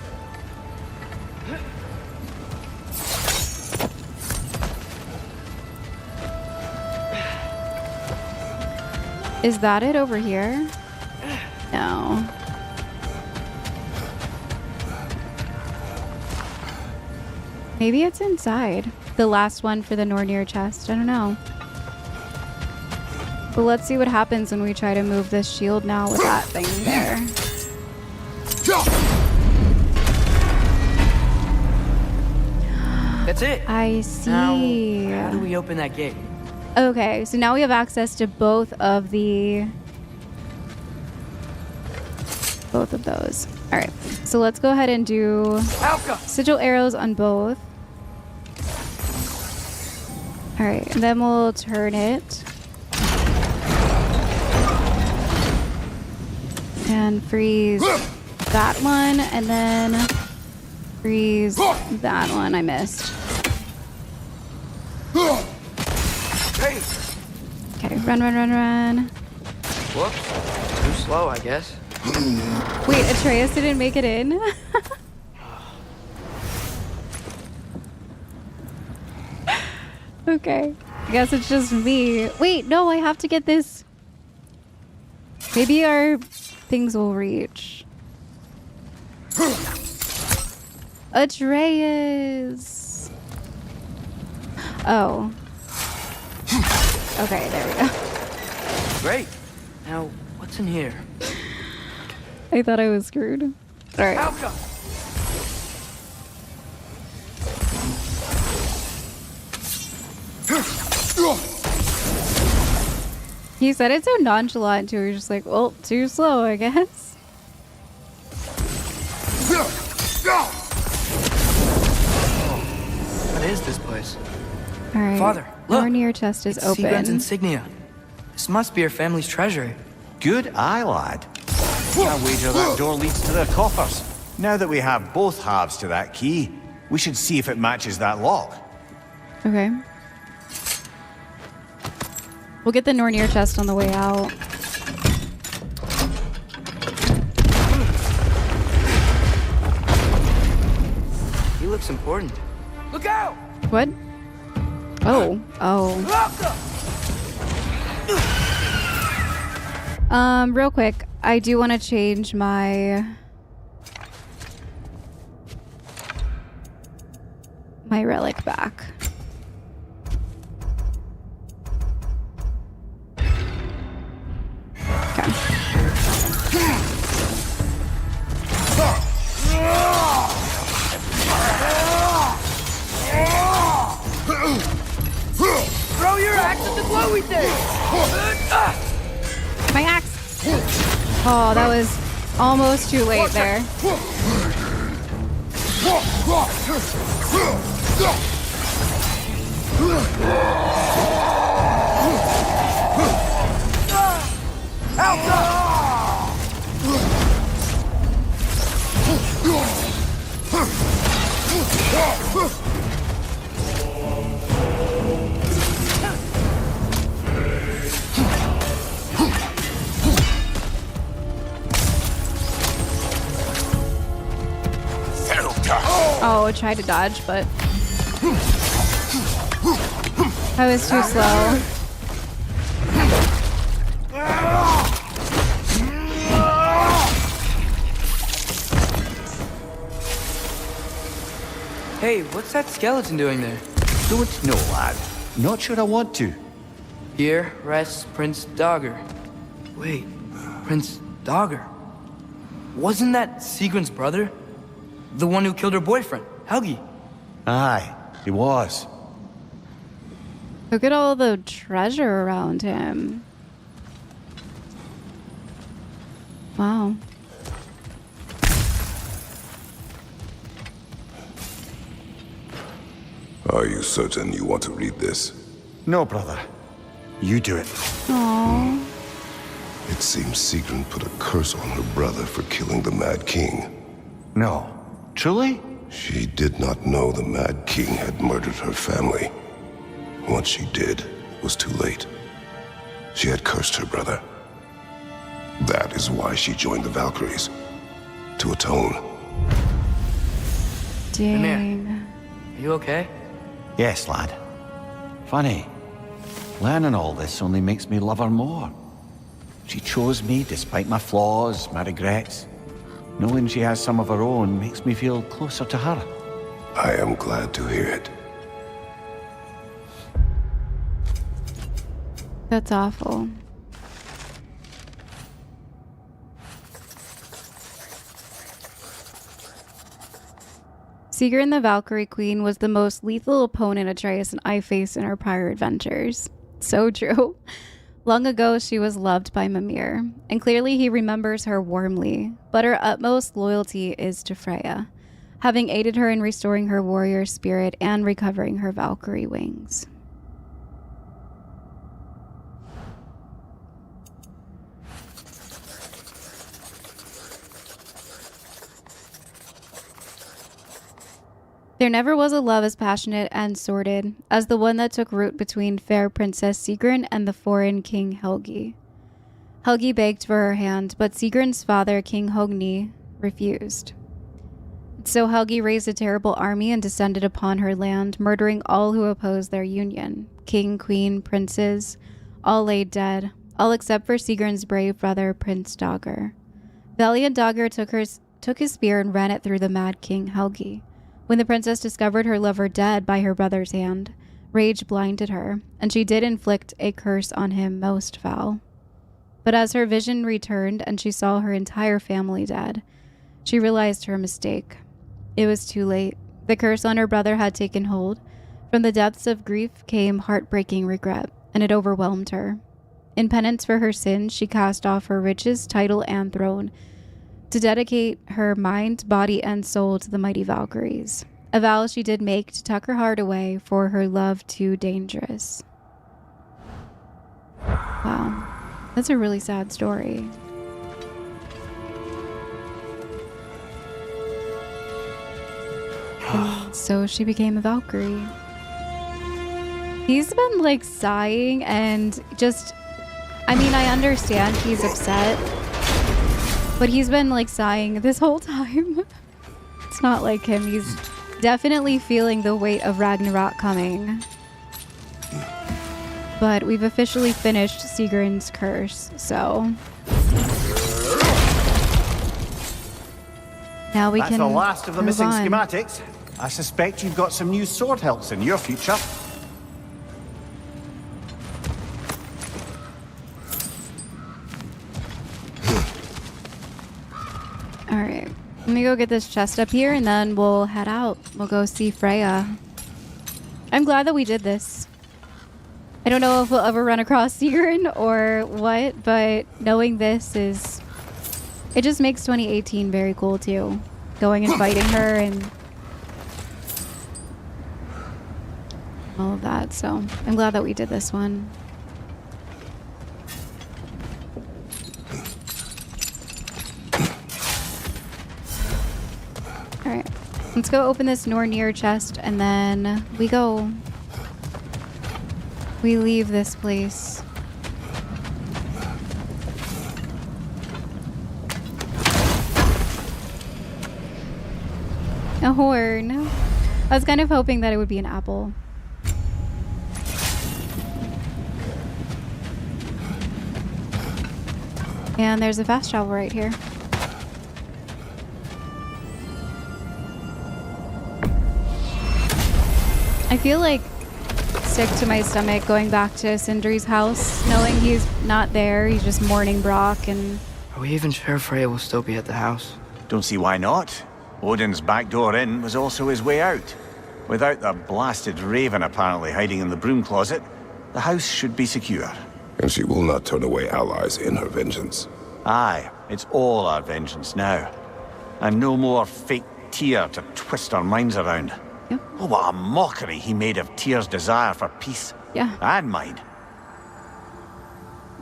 Is that it over here? No. Maybe it's inside. The last one for the Nornir chest. I don't know. But let's see what happens when we try to move this shield now with that thing there. That's it. I see. Now, how do we open that gate? Okay, so now we have access to both of those. All right, so let's go ahead and do Elka. sigil arrows on both. All right, and then we'll turn it. And freeze that one, and then freeze that one. I missed. Hey. Okay, run. Whoops. Too slow, I guess. Wait, Atreus didn't make it in? Okay. I guess it's just me. Wait, no, I have to get this. Maybe our things will reach. Atreus. Oh. Okay, there we go. Great. Now, what's in here? I thought I was screwed. All right. Alka! He said it so nonchalant too. He was just like, well, too slow, I guess. What is this place? All right. Father, look. Our near chest is It's open. Sigrun's insignia. This must be our family's treasury. Good eye, lad. I wager that door leads to their coffers. Now that we have both halves to that key, we should see if it matches that lock. Okay. We'll get the Nornir chest on the way out. He looks important. Look out! What? Oh. Oh. Alka! Real quick, I do want to change my relic back. Okay. Throw your axe at the glowy thing! My axe. Oh, that was almost too late there. Oh, I tried to dodge, but I was too slow. Hey, what's that skeleton doing there? Don't know, lad. Not sure I want to. Here rests Prince Dagr. Wait, Prince Dagr? Wasn't that Sigrun's brother? The one who killed her boyfriend, Helgi? Aye, he was. Look at all the treasure around him. Wow. Are you certain you want to read this? No, brother. You do it. Aww. It seems Sigrun put a curse on her brother for killing the Mad King. No. Truly? She did not know the Mad King had murdered her family. What she did was too late. She had cursed her brother. That is why she joined the Valkyries. To atone. Dang. Are you okay? Yes, lad. Funny. Learning all this only makes me love her more. She chose me despite my flaws, my regrets. Knowing she has some of her own makes me feel closer to her. I am glad to hear it. That's awful. Sigrun the Valkyrie Queen was the most lethal opponent Atreus and I faced in our prior adventures. So true. Long ago, she was loved by Mimir, and clearly he remembers her warmly, but her utmost loyalty is to Freya, having aided her in restoring her warrior spirit and recovering her Valkyrie wings. There never was a love as passionate and sordid as the one that took root between fair Princess Sigrun and the foreign King Helgi. Helgi begged for her hand, but Sigrun's father, King Hogni, refused. So Helgi raised a terrible army and descended upon her land, murdering all who opposed their union. King, queen, princes, all lay dead, all except for Sigrun's brave brother, Prince Dagr. Valiant Dagr took his spear and ran it through the mad King Helgi. When the princess discovered her lover dead by her brother's hand, rage blinded her, and she did inflict a curse on him most foul. But as her vision returned and she saw her entire family dead, she realized her mistake. It was too late. The curse on her brother had taken hold. From the depths of grief came heartbreaking regret, and it overwhelmed her. In penance for her sins, she cast off her riches, title, and throne to dedicate her mind, body, and soul to the mighty Valkyries. A vow she did make to tuck her heart away for her love too dangerous. Wow. That's a really sad story. And so she became a Valkyrie. He's been like sighing and just, I mean, I understand he's upset, but he's been like sighing this whole time. It's not like him. He's definitely feeling the weight of Ragnarok coming. But we've officially finished Sigrun's curse, so now we can. That's the last of the move missing on. schematics. I suspect you've got some new sword hilts in your future. All right, let me go get this chest up here, and then we'll head out. We'll go see Freya. I'm glad that we did this. I don't know if we'll ever run across Sigrun or what, but knowing this is... It just makes 2018 very cool, too. Going and fighting her and... all of that, so I'm glad that we did this one. Alright, let's go open this Nornir chest, and then we go... We leave this place. A horn. I was kind of hoping that it would be an apple. And there's a fast travel right here. I feel like sick to my stomach going back to Sindri's house, knowing he's not there. He's just mourning Brock, and... Are we even sure Freya will still be at the house? Don't see why not. Odin's back door in was also his way out. Without the blasted raven apparently hiding in the broom closet, the house should be secure. And she will not turn away allies in her vengeance. Aye, it's all our vengeance now. And no more fake Tyr to twist our minds around. Yep. Oh, what a mockery he made of Tyr's desire for peace. Yeah. And mine.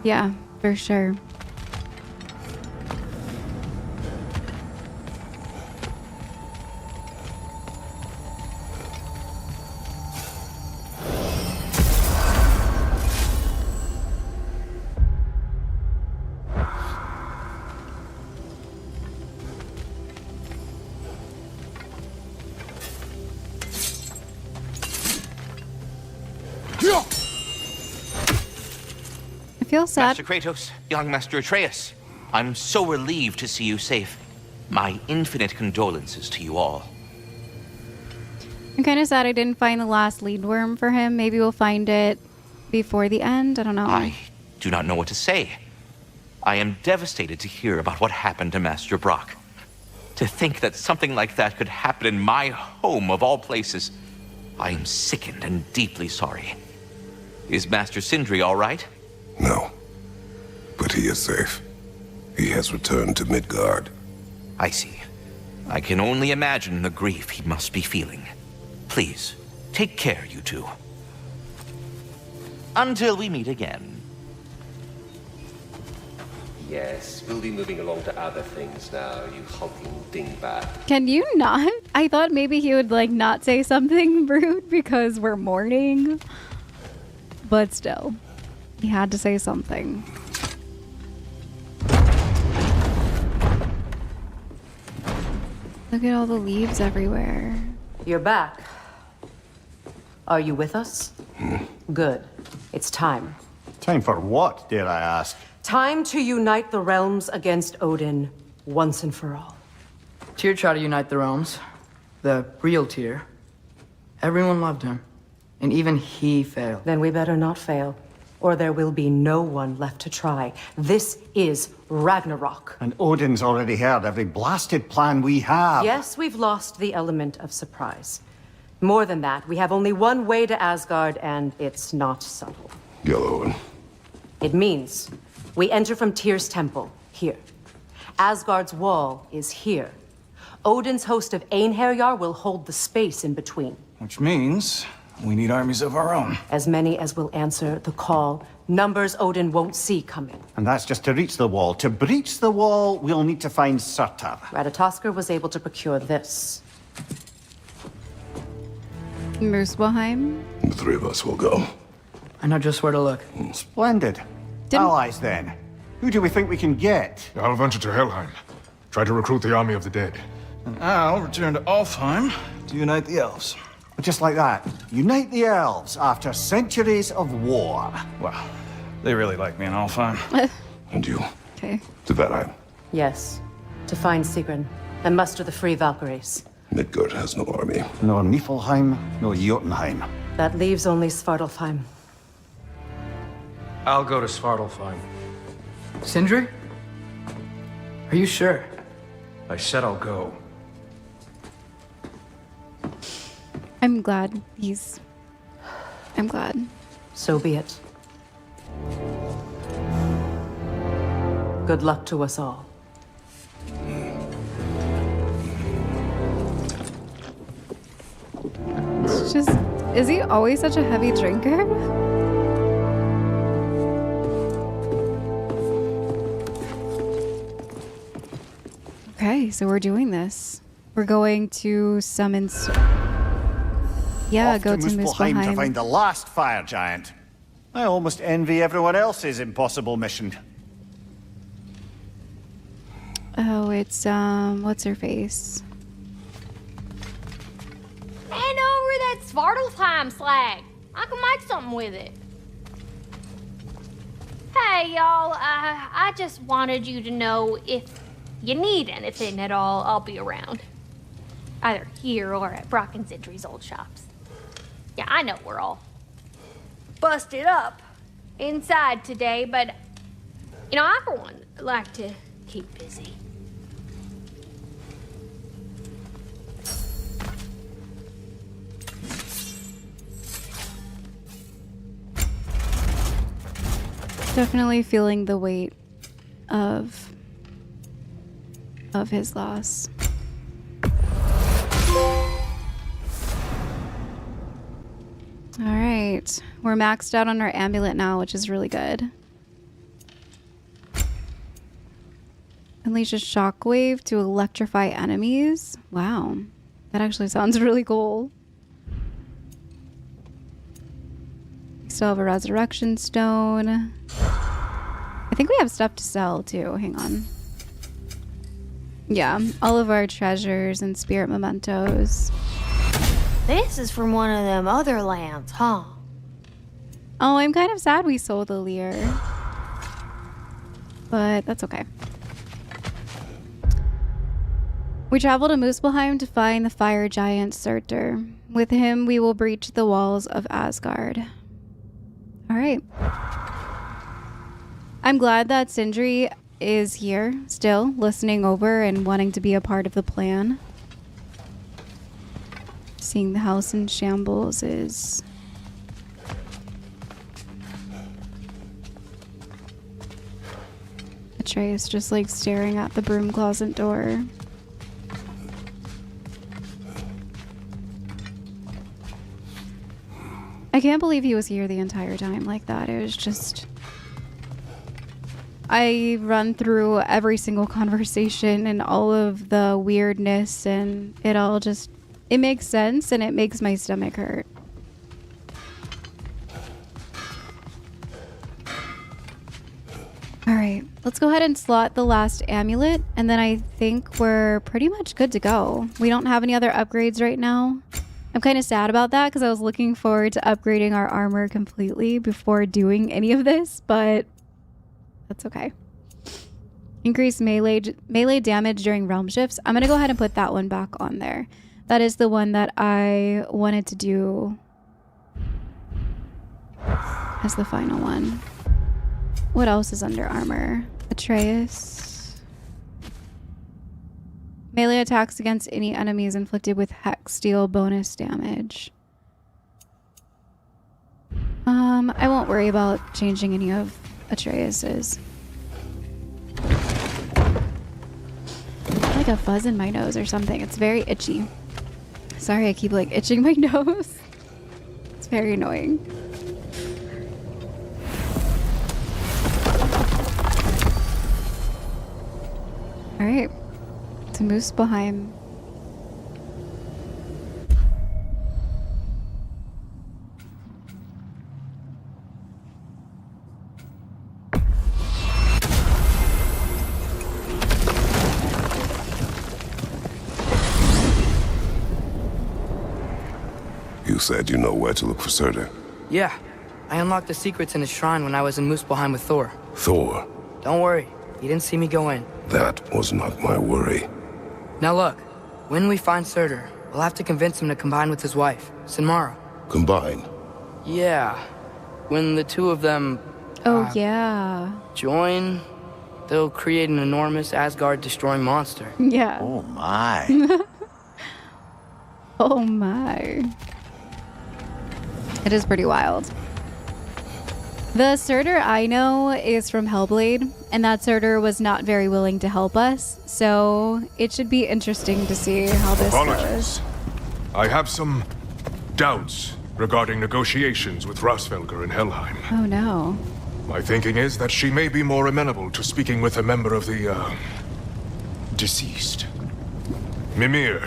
Yeah, for sure. I feel sad. Master Kratos, young Master Atreus, I'm so relieved to see you safe. My infinite condolences to you all. I'm kind of sad I didn't find the last lead worm for him. Maybe we'll find it before the end. I don't know. I do not know what to say. I am devastated to hear about what happened to Master Brock. To think that something like that could happen in my home of all places. I am sickened and deeply sorry. Is Master Sindri all right? No. But he is safe. He has returned to Midgard. I see. I can only imagine the grief he must be feeling. Please, take care, you two. Until we meet again. Yes, we'll be moving along to other things now, you hulking dingbat. Can you not? I thought maybe he would like not say something rude because we're mourning. But still, he had to say something. Look at all the leaves everywhere. You're back. Are you with us? Good. It's time. Time for what, dare I ask? Time to unite the realms against Odin once and for all. Tyr tried to unite the realms. the real Tyr, everyone loved him. And even he failed. Then we better not fail, or there will be no one left to try. This is Ragnarok. And Odin's already heard every blasted plan we have. Yes, we've lost the element of surprise. More than that, we have only one way to Asgard, and it's not subtle. Yellow. It means we enter from Tyr's temple, here. Asgard's wall is here. Odin's host of Einherjar will hold the space in between. Which means we need armies of our own. As many as will answer the call. Numbers Odin won't see coming. And that's just to reach the wall. To breach the wall, we'll need to find Surtr. Ratatoskr was able to procure this. Muspelheim. The three of us will go. I know just where to look. Splendid. Allies, then. Who do we think we can get? I'll venture to Helheim. Try to recruit the army of the dead. And I'll return to Alfheim to unite the elves. Just like that. Unite the elves after centuries of war. Well, they really like me in Alfheim. And you? Okay. To Valheim. Yes. To find Sigrun and muster the free Valkyries. Midgard has no army. Nor Niflheim, nor Jotunheim. That leaves only Svartalfheim. I'll go to Svartalfheim. Sindri? Are you sure? I said I'll go. I'm glad I'm glad. So be it. Good luck to us all. It's just, is he always such a heavy drinker? Okay, so we're doing this. We're going to summon... Yeah, Off go to Muspelheim to Muspelheim. find the last fire giant. I almost envy everyone else's impossible mission. Oh, it's, what's her face? Hand over that Svartalfheim slag. I can make something with it. Hey, y'all. I just wanted you to know if you need anything at all, I'll be around. Either here or at Brock and Sindri's old shops. Yeah, I know we're all busted up inside today, but, you know, I, for one, like to keep busy. Definitely feeling the weight of his loss. All right, we're maxed out on our amulet now, which is really good. Unleash a shockwave to electrify enemies. Wow, that actually sounds really cool. We still have a resurrection stone. I think we have stuff to sell too. Hang on. Yeah, all of our treasures and spirit mementos. This is from one of them other lands, huh? Oh, I'm kind of sad we sold the Lear. But that's okay. We travel to Muspelheim to find the fire giant Surtr. With him, we will breach the walls of Asgard. All right. I'm glad that Sindri is here still, listening over and wanting to be a part of the plan. Seeing the house in shambles is... Atreus just like staring at the broom closet door. I can't believe he was here the entire time like that. It was just... I run through every single conversation and all of the weirdness, and it all just... It makes sense, and it makes my stomach hurt. Alright, let's go ahead and slot the last amulet, and then I think we're pretty much good to go. We don't have any other upgrades right now. I'm kind of sad about that because I was looking forward to upgrading our armor completely before doing any of this, but that's okay. Increase melee damage during realm shifts. I'm going to go ahead and put that one back on there. That is the one that I wanted to do as the final one. What else is under armor? Atreus. Melee attacks against any enemies inflicted with hex deal bonus damage. I won't worry about changing any of Atreus's. Like a fuzz in my nose or something. It's very itchy. Sorry, I keep like itching my nose. It's very annoying. All right, to Muspelheim. You said you know where to look for Surtr. Yeah, I unlocked the secrets in his shrine when I was in Muspelheim with Thor. Thor? Don't worry, he didn't see me go in. That was not my worry. Now look, when we find Surtr, we'll have to convince him to combine with his wife, Sinmara. Combine? Yeah, when the two of them... Oh, yeah. Join, they'll create an enormous Asgard-destroying monster. Yeah. Oh, my. Oh, my. It is pretty wild. The Surtr I know is from Hellblade, and that Surtr was not very willing to help us, so it should be interesting to see how this goes. I have some doubts regarding negotiations with Rasvelger in Helheim. Oh no. My thinking is that she may be more amenable to speaking with a member of the, deceased. Mimir,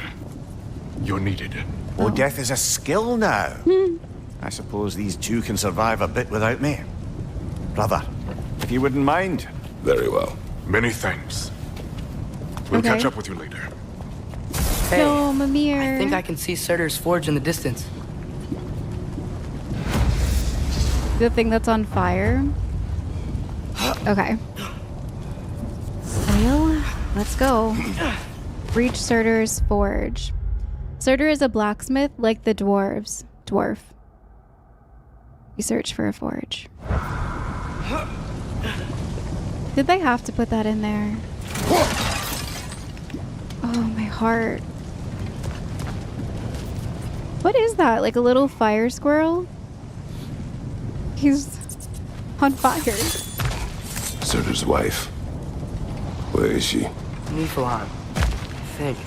you're needed. Oh, death is a skill now. I suppose these two can survive a bit without me. Brother, if you wouldn't mind. Very well. Many thanks. We'll Okay. catch up with you later. Hey, No, Mimir. I think I can see Surtur's forge in the distance. The thing that's on fire. Okay. Well, let's go. Reach Surtur's forge. Surtr is a blacksmith like the dwarf. We search for a forge. Did they have to put that in there? Oh, my heart. What is that? Like a little fire squirrel? He's on fire. Surtur's wife. Where is she? Niflheim, I think.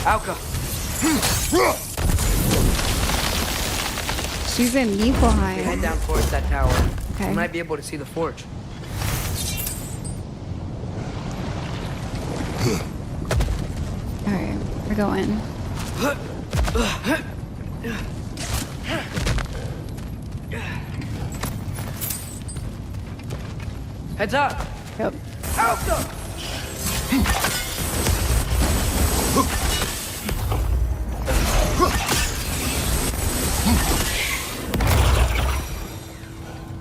Alka! She's in We head Niflheim. down towards that tower. Okay. We might be able to see the forge. Alright, we're going. Heads up! Yep. Alka!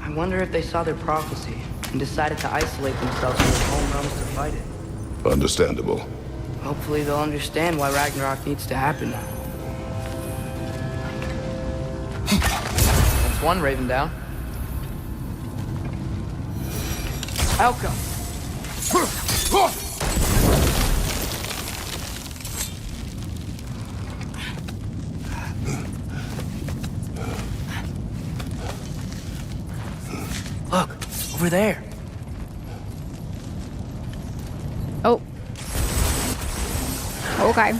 I wonder if they saw their prophecy and decided to isolate themselves from their home realms to fight it. Understandable. Hopefully they'll understand why Ragnarok needs to happen now. That's one Raven down. Alka! Look, over there. Oh. Okay.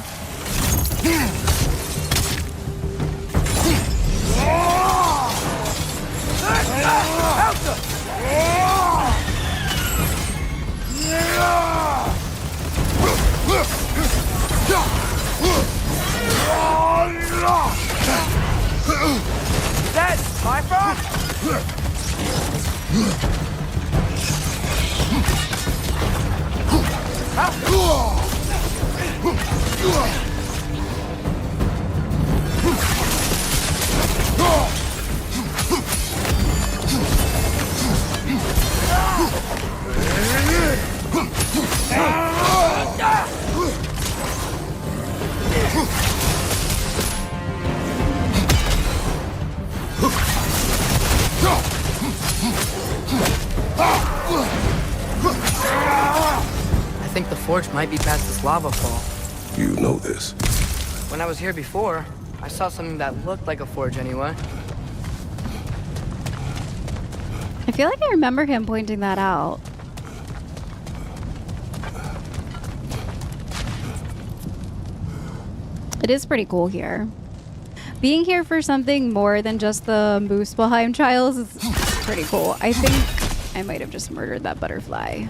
Dead! Bifrost! This might be past this lava fall. You know this. When I was here before, I saw something that looked like a forge anyway. I feel like I remember him pointing that out. It is pretty cool here. Being here for something more than just the Muspelheim trials is pretty cool. I think I might have just murdered that butterfly.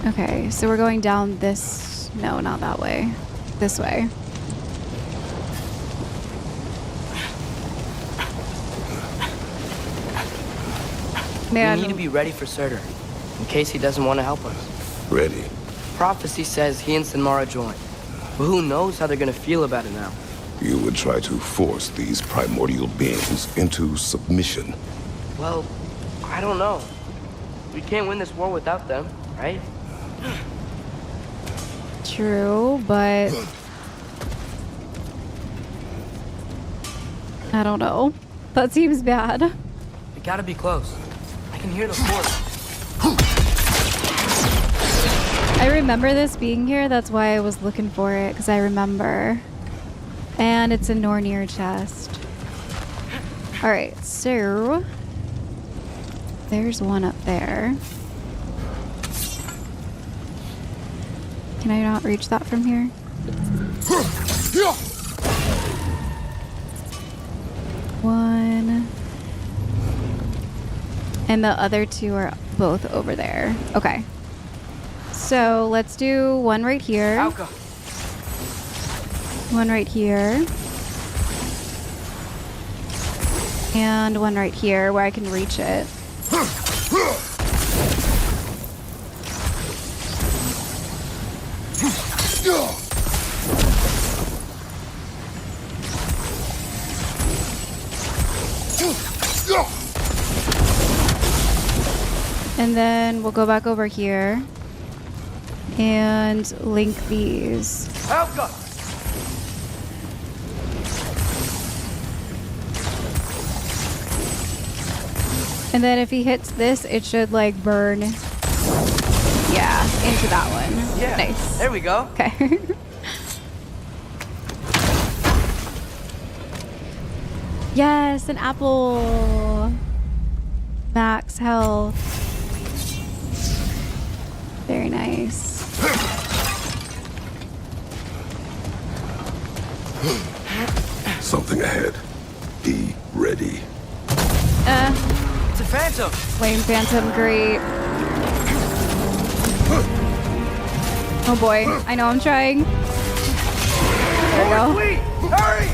Okay, so we're going down this... No, not that way. This way. Man. We need to be ready for Surtr, in case he doesn't want to help us. Ready. Prophecy says he and Sinmara joined. But who knows how they're gonna feel about it now? You would try to force these primordial beings into submission. Well, I don't know. We can't win this war without them, right? True, but... I don't know. That seems bad. We gotta be close. I can hear the force. I remember this being here, that's why I was looking for it, because I remember. And it's a Nornir chest. Alright, so... There's one up there. Can I not reach that from here? One. And the other two are both over there. Okay. So let's do one right here. Alka. One right here. And one right here where I can reach it. And then we'll go back over here and link these. Alka. And then if he hits this, it should like burn. Yeah, into that one. Yeah. Nice. There we go. Okay. Yes, an apple. Max health. Very nice. Something ahead. Be ready. It's a phantom. Flame Phantom, great. Oh boy, I know I'm trying. There we go. Wait, hurry!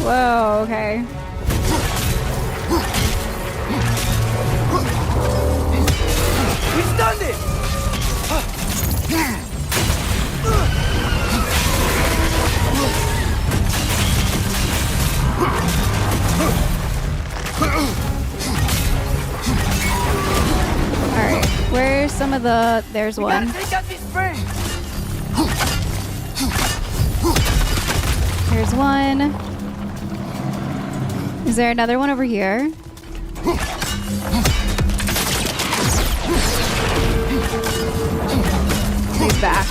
Whoa, okay. We stunned it! Alright, where's some of the... There's one. Take out these springs! Here's one. Is there another one over here? He's back.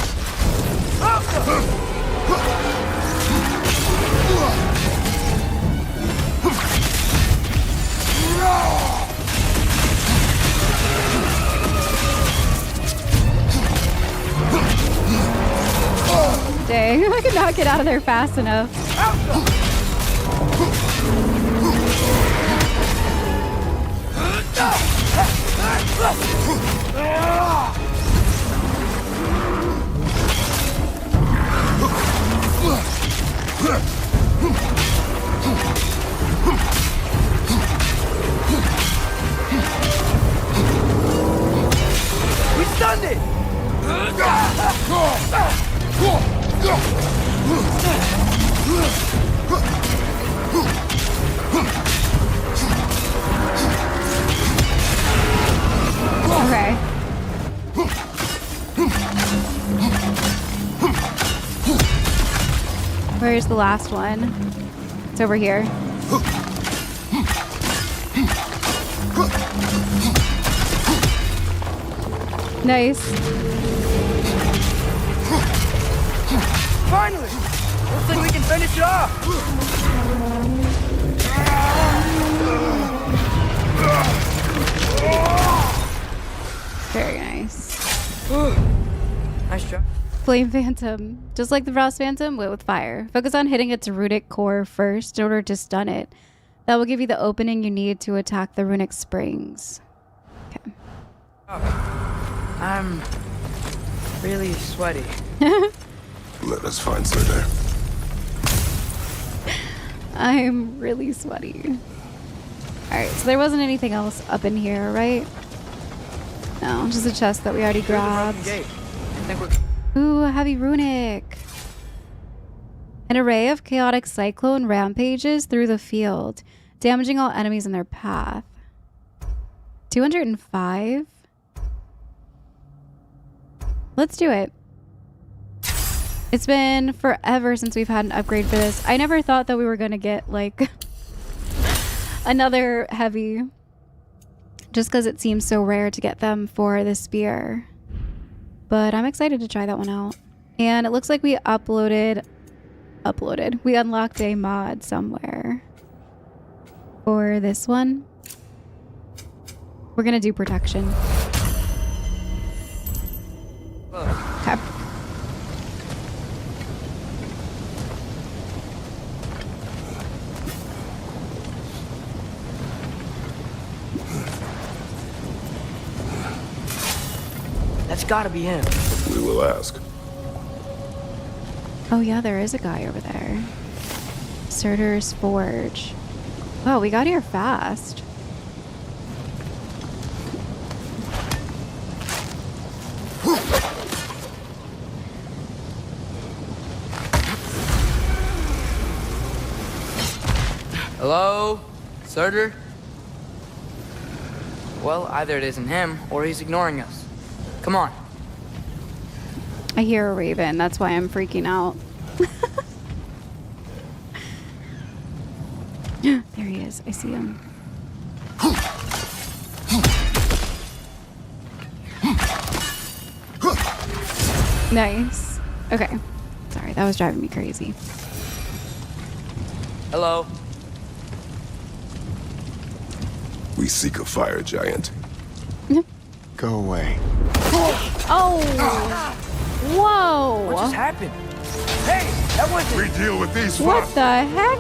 Dang, I could not get out of there fast enough. We stunned it! Okay. Where's the last one? It's over here. Nice. Finally! Looks like we can finish it off! Very nice. Nice job. Flame Phantom. Just like the Frost Phantom, but with fire. Focus on hitting its runic core first in order to stun it. That will give you the opening you need to attack the runic springs. Okay. I'm really sweaty. Let us find Surtr. I'm really sweaty. Alright, so there wasn't anything else up in here, right? No, just a chest that we already grabbed. Ooh, a heavy runic. An array of chaotic cyclone rampages through the field, damaging all enemies in their path. 205? Let's do it. It's been forever since we've had an upgrade for this. I never thought that we were gonna get, like, another heavy. Just because it seems so rare to get them for the spear. But I'm excited to try that one out. And it looks like we we unlocked a mod somewhere. For this one. We're gonna do protection. Okay. That's gotta be him. We will ask. Oh yeah, there is a guy over there. Surtr's Forge. Wow, we got here fast. Hello? Surtr? Well, either it isn't him, or he's ignoring us. Come on. I hear a raven, that's why I'm freaking out. There he is, I see him. Nice. Okay. Sorry, that was driving me crazy. Hello? We seek a fire giant. Go away. Oh! Whoa! What just happened? Hey, that wasn't... We deal with these What the heck?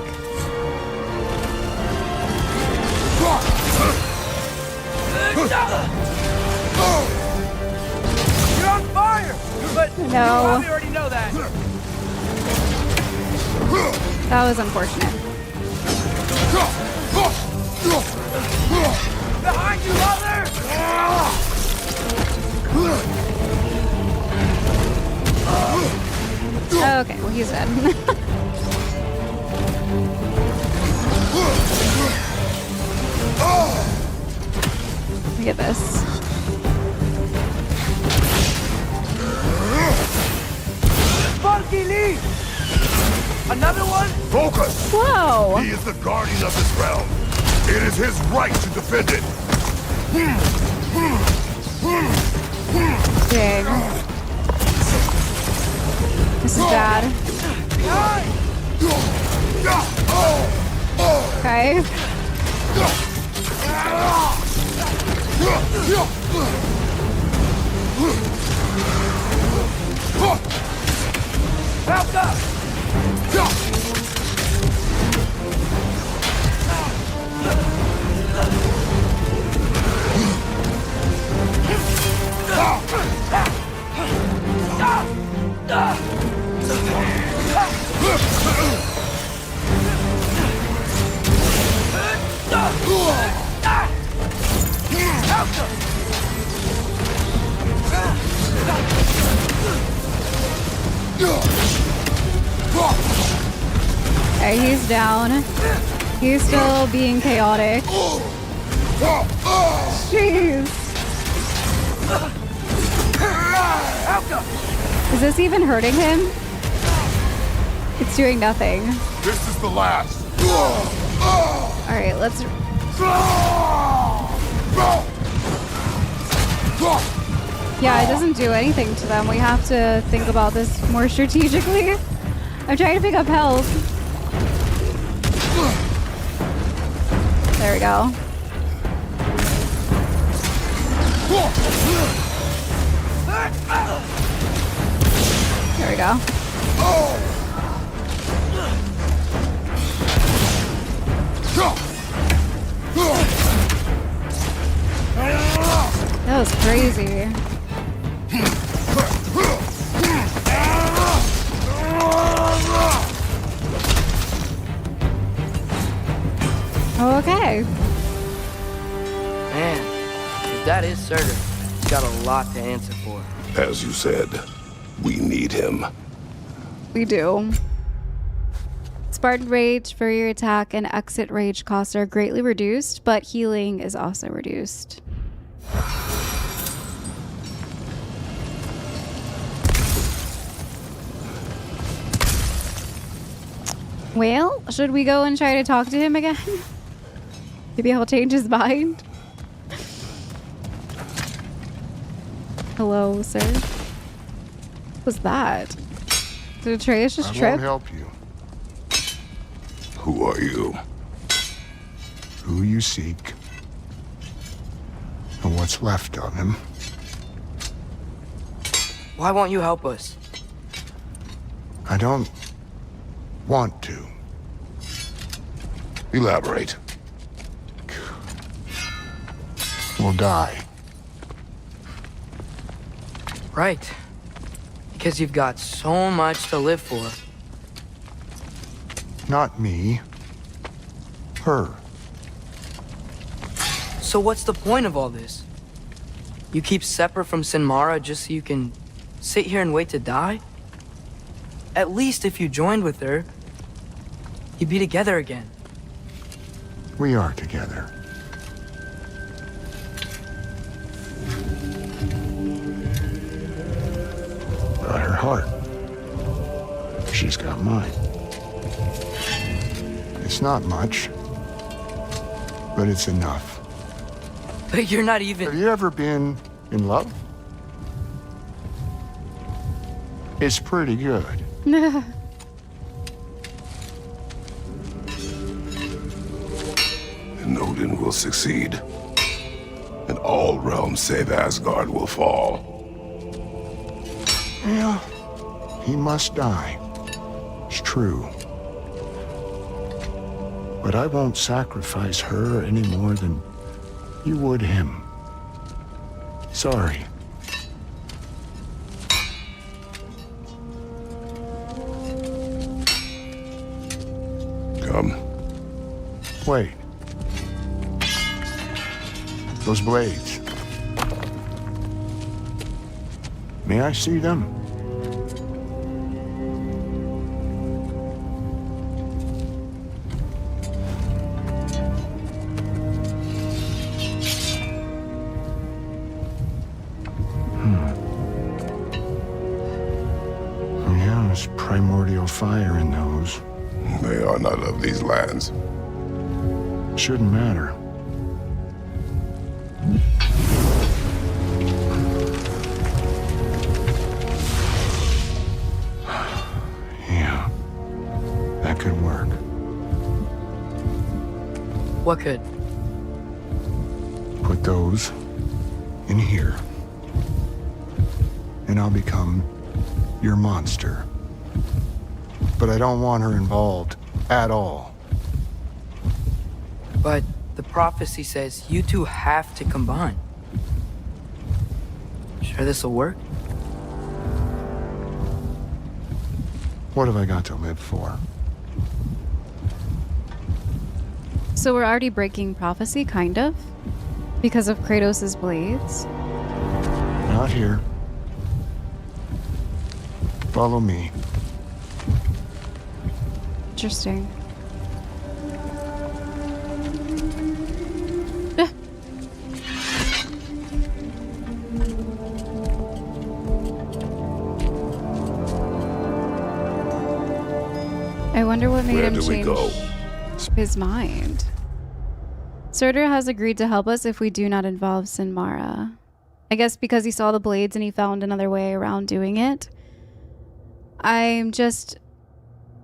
You're on fire! But No. you probably already know that. That was unfortunate. Behind you, mother! Okay, well he's dead. Look at this. Funky Lee! Another one? Focus! Whoa! He is the guardian of this realm. It is his right to defend it. Dang. This is bad. Okay. Back up! Okay, he's down. He's still being chaotic. Jeez. Is this even hurting him? It's doing nothing. This is the last. All right, let's. Yeah, it doesn't do anything to them. We have to think about this more strategically. I'm trying to pick up health. There we go. There we go. That was crazy. Okay. Man, if that is Surtr, he's got a lot to answer for. As you said, we need him. We do. Spartan Rage for your attack and exit rage costs are greatly reduced, but healing is also reduced. Well, should we go and try to talk to him again? Maybe he'll change his mind. Hello, sir. What was that? Did Atreus just trip? I won't help you. Who are you? Who you seek. And what's left of him. Why won't you help us? I don't want to. Elaborate. We'll die. Right. Because you've got so much to live for. Not me. Her. So what's the point of all this? You keep separate from Sinmara just so you can sit here and wait to die? At least if you joined with her, you'd be together again. We are together. Got her heart. She's got mine. It's not much, but it's enough. But you're not even... Have you ever been in love? It's pretty good. And Odin will succeed. And all realms save Asgard will fall. Yeah, he must die. It's true. But I won't sacrifice her any more than you would him. Sorry. Come. Wait. Those blades. May I see them? Yeah, there's primordial fire in those. They are not of these lands. Shouldn't matter. Yeah, that could work. What could? Put those in here, and I'll become your monster. But I don't want her involved at all. But the prophecy says you two have to combine. Sure this'll work? What have I got to live for? So we're already breaking prophecy, kind of? Because of Kratos' blades? Not here. Follow me. Interesting. what made Where him do we change go? his mind. Surtr has agreed to help us if we do not involve Sinmara. I guess because he saw the blades and he found another way around doing it. I'm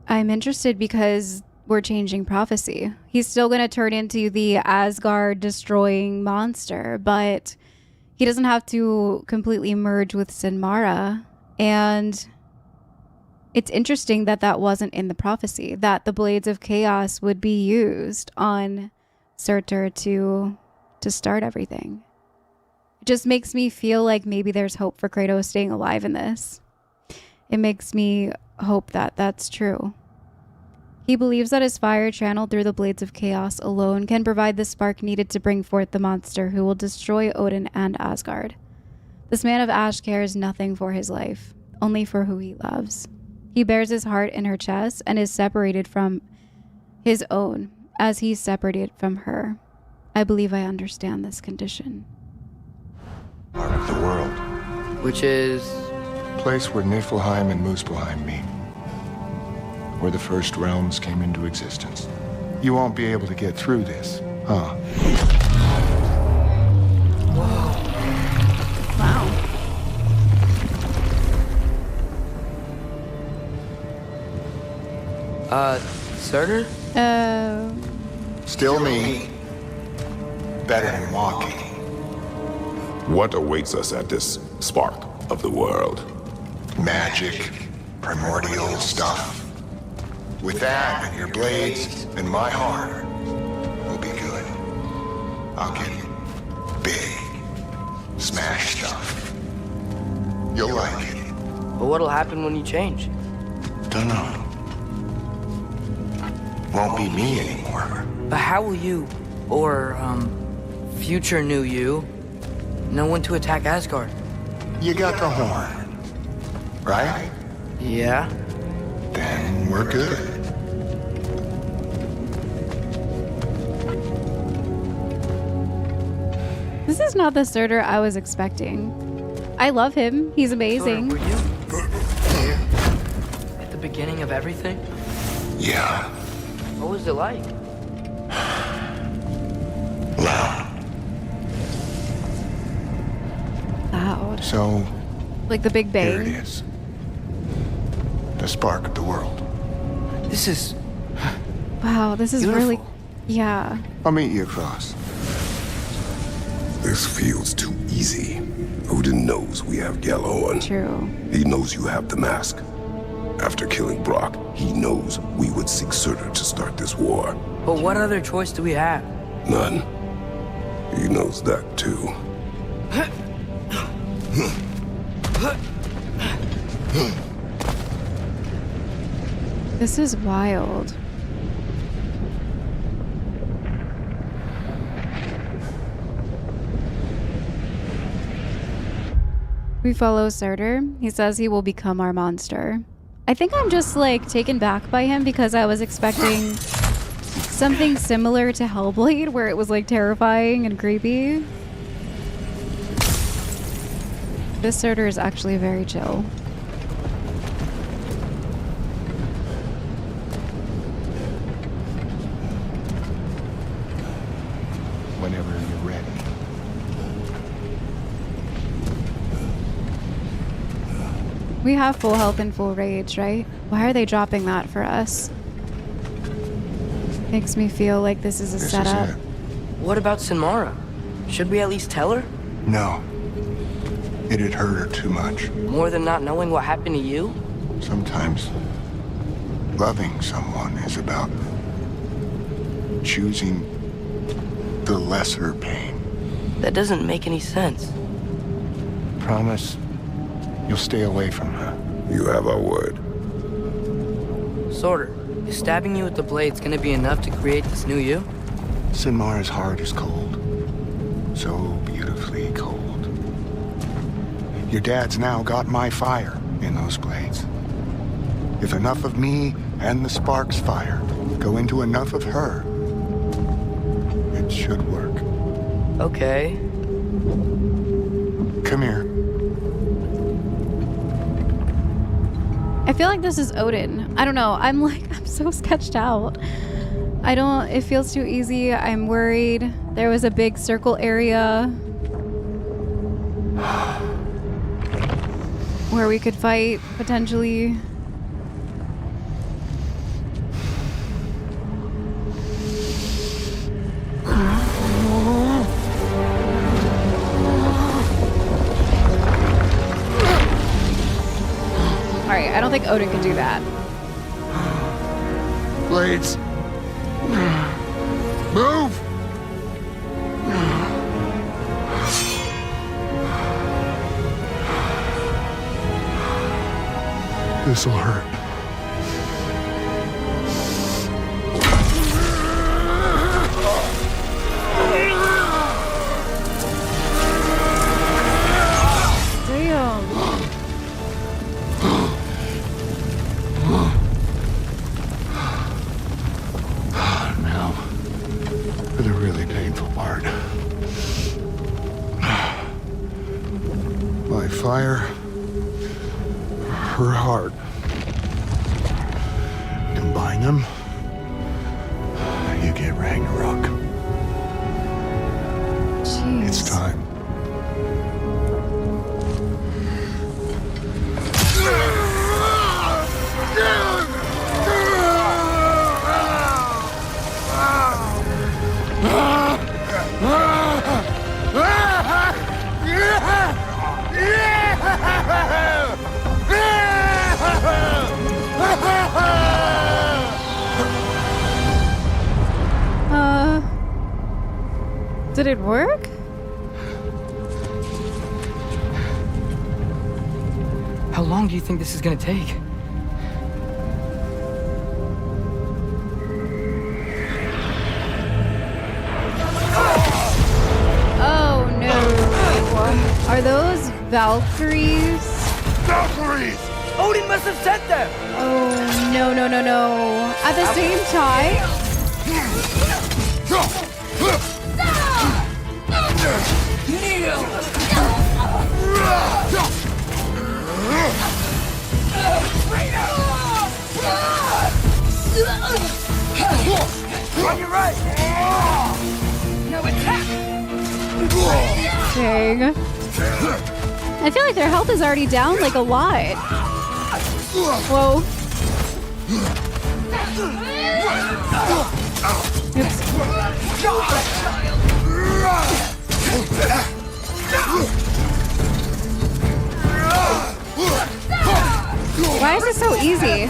interested because we're changing prophecy. He's still going to turn into the Asgard destroying monster, but he doesn't have to completely merge with Sinmara. And it's interesting that that wasn't in the prophecy, that the Blades of Chaos would be used on Surtr to start everything. It just makes me feel like maybe there's hope for Kratos staying alive in this. It makes me hope that that's true. He believes that his fire channeled through the Blades of Chaos alone can provide the spark needed to bring forth the monster who will destroy Odin and Asgard. This man of ash cares nothing for his life, only for who he loves. He bears his heart in her chest and is separated from his own as he's separated from her. I believe I understand this condition. Part of the world. Which is... Place where Niflheim and Muspelheim meet. Where the first realms came into existence. You won't be able to get through this, huh? Wow. Surtr? Still me. Better than walking. What awaits us at this spark of the world? Magic, primordial stuff. With that and your blades and my heart, we'll be good. I'll get big, smash stuff. You'll like it. But what'll happen when you change? Dunno. Won't be me anymore. But how will you, or, future new you, know when to attack Asgard? You got the horn, right? Yeah. Then we're good. This is not the Surtr I was expecting. I love him. He's amazing. Surtr, were you at the beginning of everything? Yeah. What was it like? Loud. So, like the Big Bang. here it is. The spark of the world. This is... Wow, this is beautiful. really... Yeah. I'll meet you across. This feels too easy. Odin knows we have Gjallarhorn. True. He knows you have the mask. After killing Brock, he knows we would seek Surtr to start this war. But what other choice do we have? None. He knows that too. This is wild. We follow Surtr. He says he will become our monster. I think I'm just like taken back by him because I was expecting something similar to Hellblade where it was like terrifying and creepy. This Surtr is actually very chill. Whenever you're ready. We have full health and full rage, right? Why are they dropping that for us? Makes me feel like this is a setup. What about Sinmara? Should we at least tell her? No. It'd hurt her too much. More than not knowing what happened to you? Sometimes loving someone is about choosing the lesser pain. That doesn't make any sense. Promise you'll stay away from her. You have our word. Surtr, is stabbing you with the blades gonna be enough to create this new you? Sinmara's heart is cold. So beautifully cold. Your dad's now got my fire in those blades. If enough of me and the spark's fire go into enough of her, it should work. Okay. Come here. I feel like this is Odin. I don't know. I'm so sketched out. It feels too easy. I'm worried. There was a big circle area where we could fight, potentially. Alright, I don't think Odin can do that. Blades. Move! This'll hurt. Damn. Now, for the really painful part. My fire, her heart. Combine them, you get Ragnarok. Jeez. It's time. Did it work? How long do you think this is gonna take? Oh no. Are those Valkyries? Valkyries! Odin must have sent them! Oh, no, no, no, no. At the same time? On your right! No attack! Dang. I feel like their health is already down like a lot. Whoa. Why is this so easy?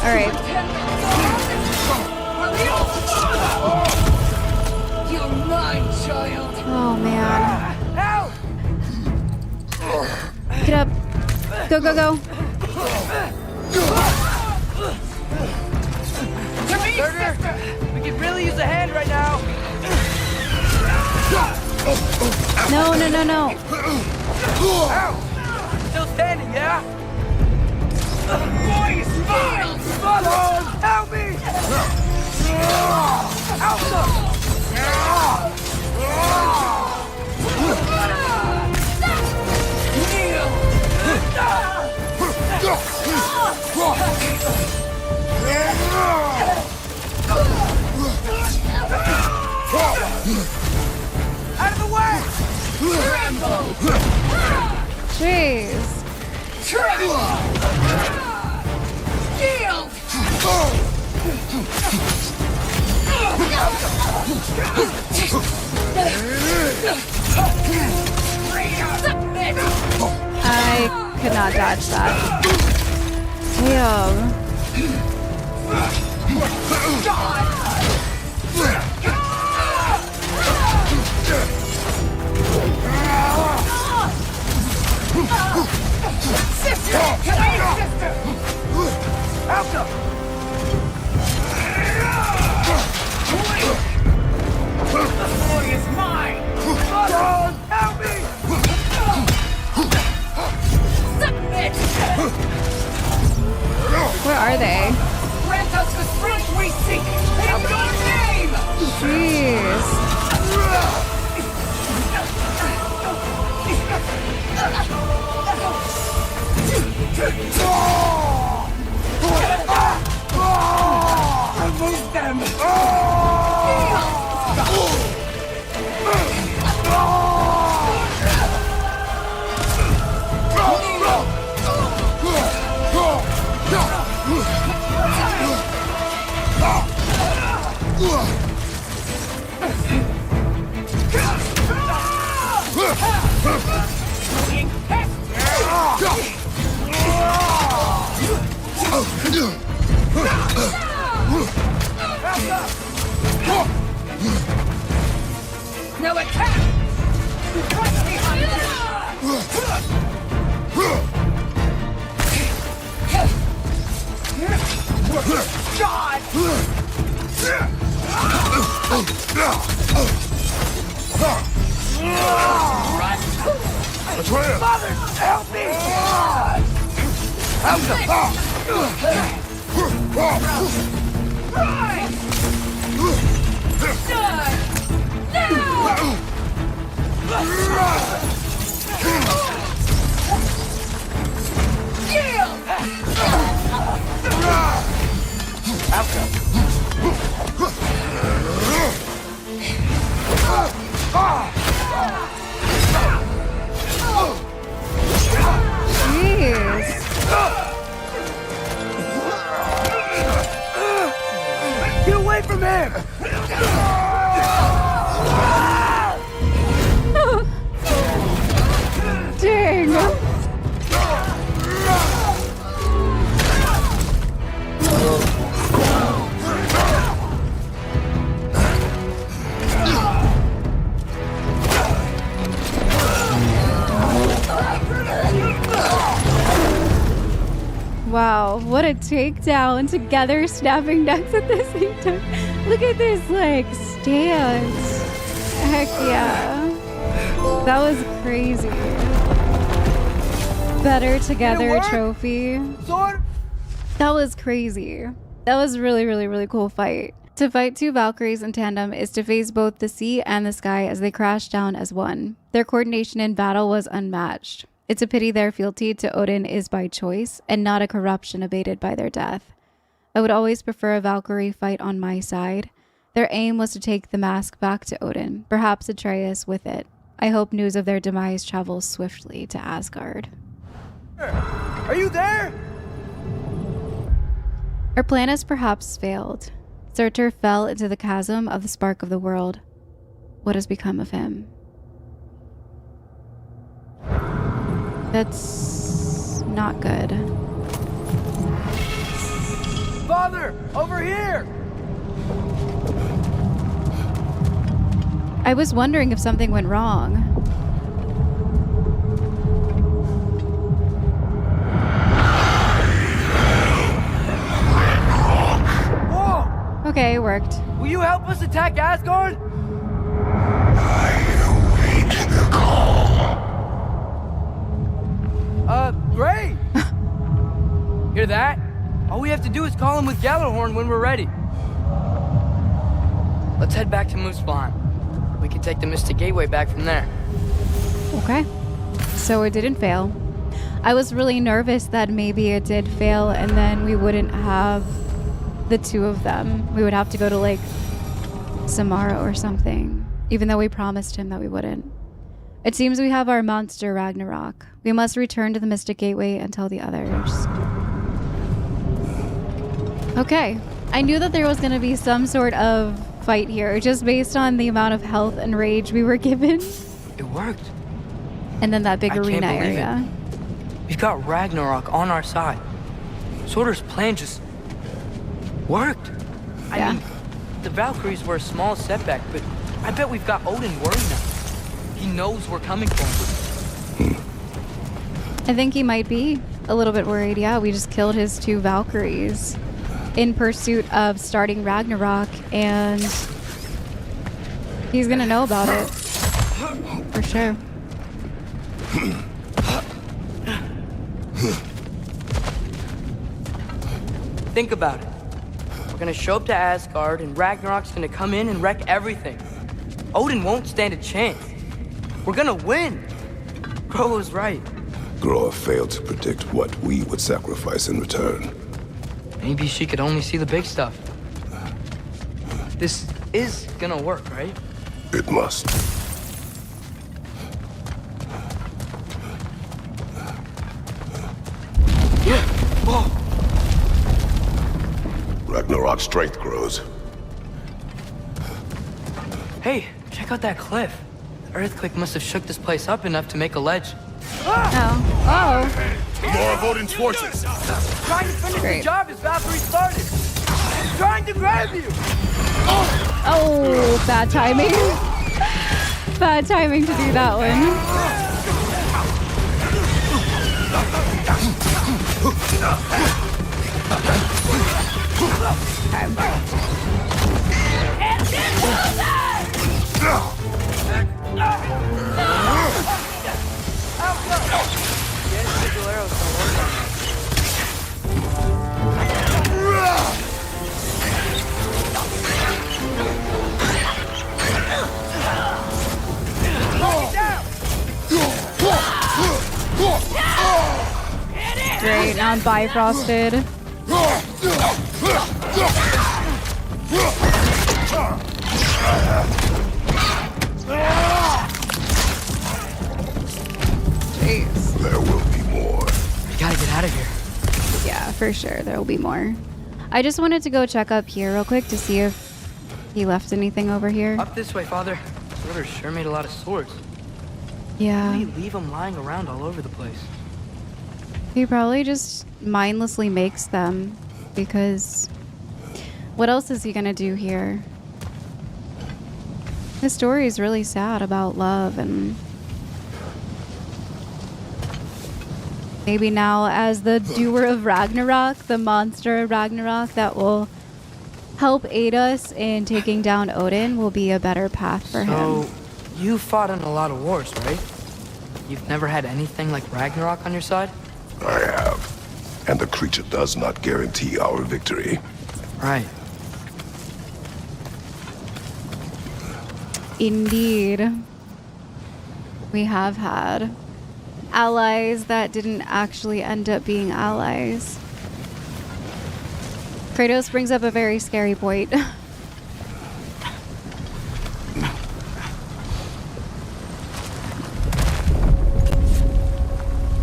All right. You're mine, child. Oh man. Get up. Go, go, go. Surtr, we could really use a hand right now. No, no, no, no. Ow! Still standing, yeah? Boy, is mine! Come on! Help me! Out of the way! Jeez. I could not dodge that. Damn. Sister! Sister! Alka! The boy is mine! God, help me! Submit! Where are they? Grant us the strength we seek! In your name! Jeez. Remove them! Now attack! God! Atreus! Mother, help me! Right! Get away from him! Dang. Wow, what a takedown together, snapping necks at the same time. Look at this, like, stance. Heck yeah. That was crazy. Better together trophy. Sword? That was crazy. That was really, really, really cool fight. To fight two Valkyries in tandem is to face both the sea and the sky as they crash down as one. Their coordination in battle was unmatched. It's a pity their fealty to Odin is by choice and not a corruption abated by their death. I would always prefer a Valkyrie fight on my side. Their aim was to take the mask back to Odin, perhaps Atreus with it. I hope news of their demise travels swiftly to Asgard. Are you there? Our plan has perhaps failed. Surtr fell into the chasm of the spark of the world. What has become of him? That's not good. Father, over here! I was wondering if something went wrong. Whoa! Okay, it worked. Will you help us attack Asgard? Great! Hear that? All we have to do is call him with Gjallarhorn when we're ready. Let's head back to Muspelheim. We can take the Mystic Gateway back from there. Okay. So it didn't fail. I was really nervous that maybe it did fail and then we wouldn't have the two of them. We would have to go to, like, Samara or something, even though we promised him that we wouldn't. It seems we have our monster Ragnarok. We must return to the Mystic Gateway and tell the others. Okay. I knew that there was going to be some sort of fight here, just based on the amount of health and rage we were given. It worked. And then that big I can't arena believe area. We've got Ragnarok on our side. Surtr's plan just worked. I mean, the Valkyries were a small setback, but I bet we've got Odin worried now. He knows we're coming for him. I think he might be a little bit worried. Yeah, we just killed his two Valkyries in pursuit of starting Ragnarok, and he's gonna know about it for sure. Think about it. We're gonna show up to Asgard, and Ragnarok's gonna come in and wreck everything. Odin won't stand a chance. We're gonna win. Groa was right. Groa failed to predict what we would sacrifice in return. Maybe she could only see the big stuff. This is gonna work, right? It must. Ragnarok's strength grows. Hey, check out that cliff. The earthquake must have shook this place up enough to make a ledge. Oh. More of Odin's forces. Trying to finish Great. the job as Valkyrie started. I'm trying to grab you. Oh, bad timing. Bad timing to do that one. Great, now I'm bifrosted. Jeez. There will be more. We gotta get out of here. Yeah, for sure. There will be more. I just wanted to go check up here real quick to see if he left anything over here. Up this way, Father. Surtr sure made a lot of swords. Yeah. Why do you leave them lying around all over the place? He probably just mindlessly makes them because what else is he gonna do here? His story is really sad about love, and maybe now as the doer of Ragnarok, the monster of Ragnarok that will help aid us in taking down Odin will be a better path for him. So, you fought in a lot of wars, right? You've never had anything like Ragnarok on your side? I have. And the creature does not guarantee our victory. Right. Indeed. We have had allies that didn't actually end up being allies. Kratos brings up a very scary point.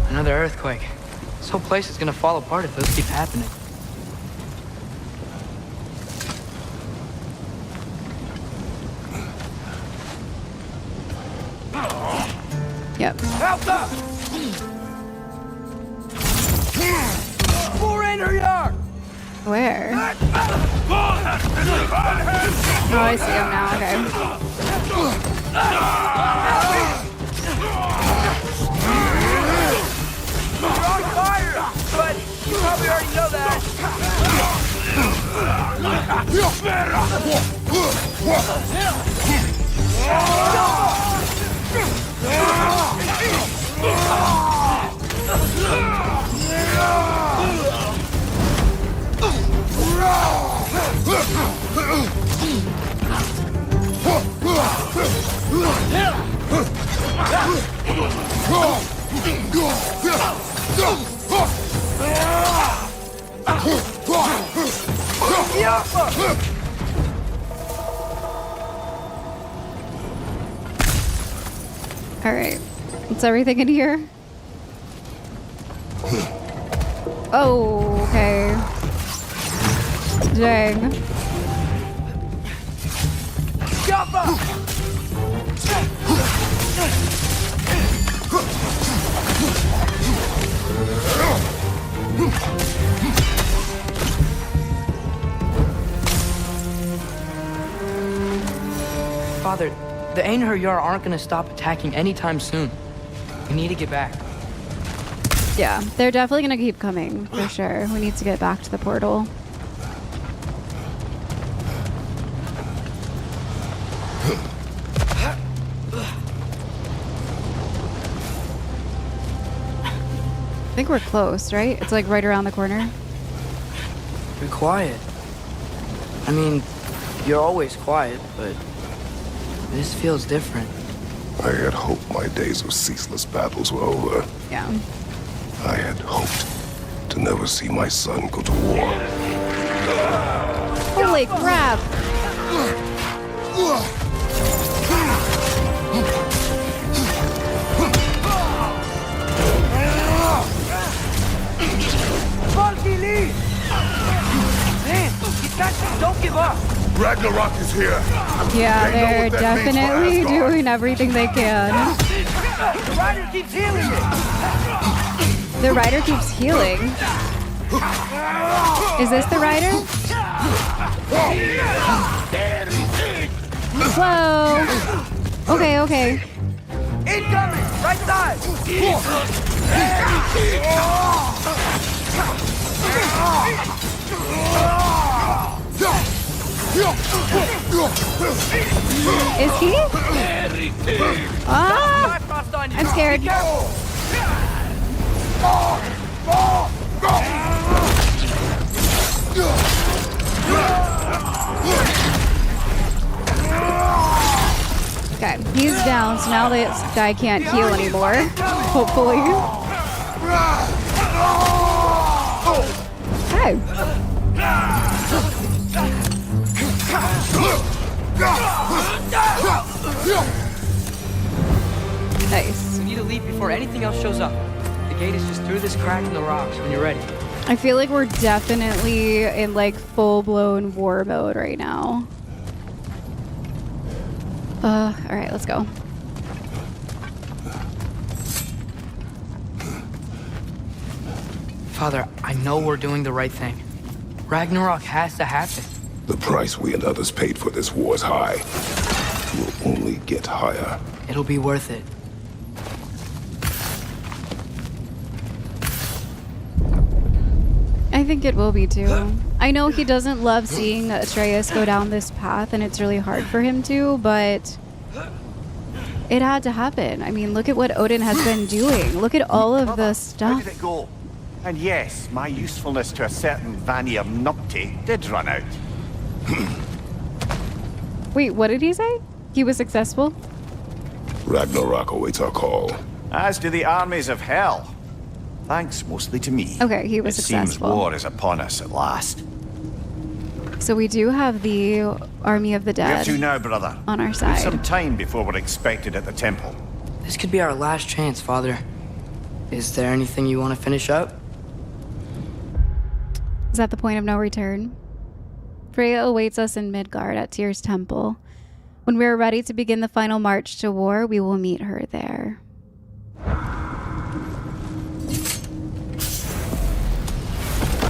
Another earthquake. This whole place is gonna fall apart if those keep happening. Yep. Help up! For Einherjar! Where? Oh, I see him now. Okay. You're on fire, but you probably already know that. All right. Is everything in here? Oh, okay. Dang. Father, the Einherjar aren't gonna stop attacking anytime soon. We need to get back. Yeah, they're definitely gonna keep coming, for sure. We need to get back to the portal. I think we're close, right? It's like right around the corner. Be quiet. I mean, you're always quiet, but this feels different. I had hoped my days of ceaseless battles were over. Yeah. I had hoped to never see my son go to war. Holy crap! Man, get back! Don't give up! Ragnarok is here! Yeah, They know they're what that means for definitely Asgard. doing everything they can. The rider keeps healing it! The rider keeps healing. Is this the rider? Whoa! Okay, okay. Incoming! Right side! Is he? Ah! I'm scared. Okay, he's down, so now this guy can't heal anymore. Hopefully. Okay. Nice. We need to leave before anything else shows up. The gate is just through this crack in the rocks when you're ready. I feel like we're definitely in like full-blown war mode right now. All right, let's go. Father, I know we're doing the right thing. Ragnarok has to happen. The price we and others paid for this war is high. It will only get higher. It'll be worth it. I think it will be too. I know he doesn't love seeing Atreus go down this path, and it's really hard for him to, but it had to happen. I mean, look at what Odin has been doing. Look at all of the How stuff. did it go? And yes, my usefulness to a certain Vanir Nupti did run out. Wait, what did he say? He was successful? Ragnarok awaits our call. As do the armies of hell. Thanks mostly to me. Okay, he was it seems successful. war is upon us at last. So we do have the army of the Where dead to now, brother? on our Need side. some time before we're expected at the temple. This could be our last chance, Father. Is there anything you want to finish up? Is that the point of no return? Freya awaits us in Midgard at Tyr's temple. When we are ready to begin the final march to war, we will meet her there.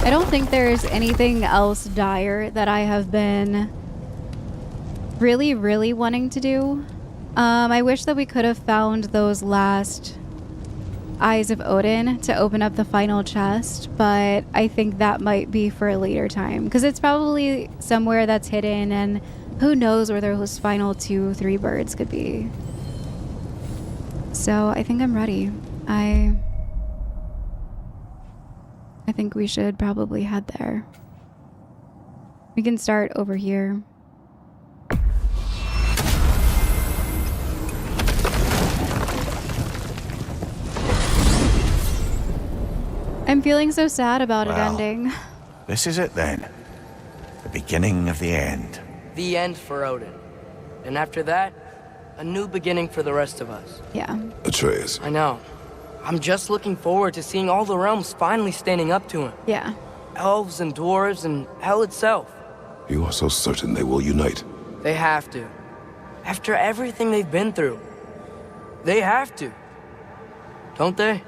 I don't think there's anything else dire that I have been really wanting to do. I wish that we could have found those last Eyes of Odin to open up the final chest, but I think that might be for a later time because it's probably somewhere that's hidden, and who knows where those final 2-3 birds could be. So I think I'm ready. I think we should probably head there. We can start over here. I'm feeling so sad about it Well, ending. This is it then. The beginning of the end. The end for Odin. And after that, a new beginning for the rest of us. Yeah. Atreus, I know. I'm just looking forward to seeing all the realms finally standing up to him. Yeah. Elves and dwarves and hell itself. you are so certain they will unite. They have to. After everything they've been through. They have to. Don't they?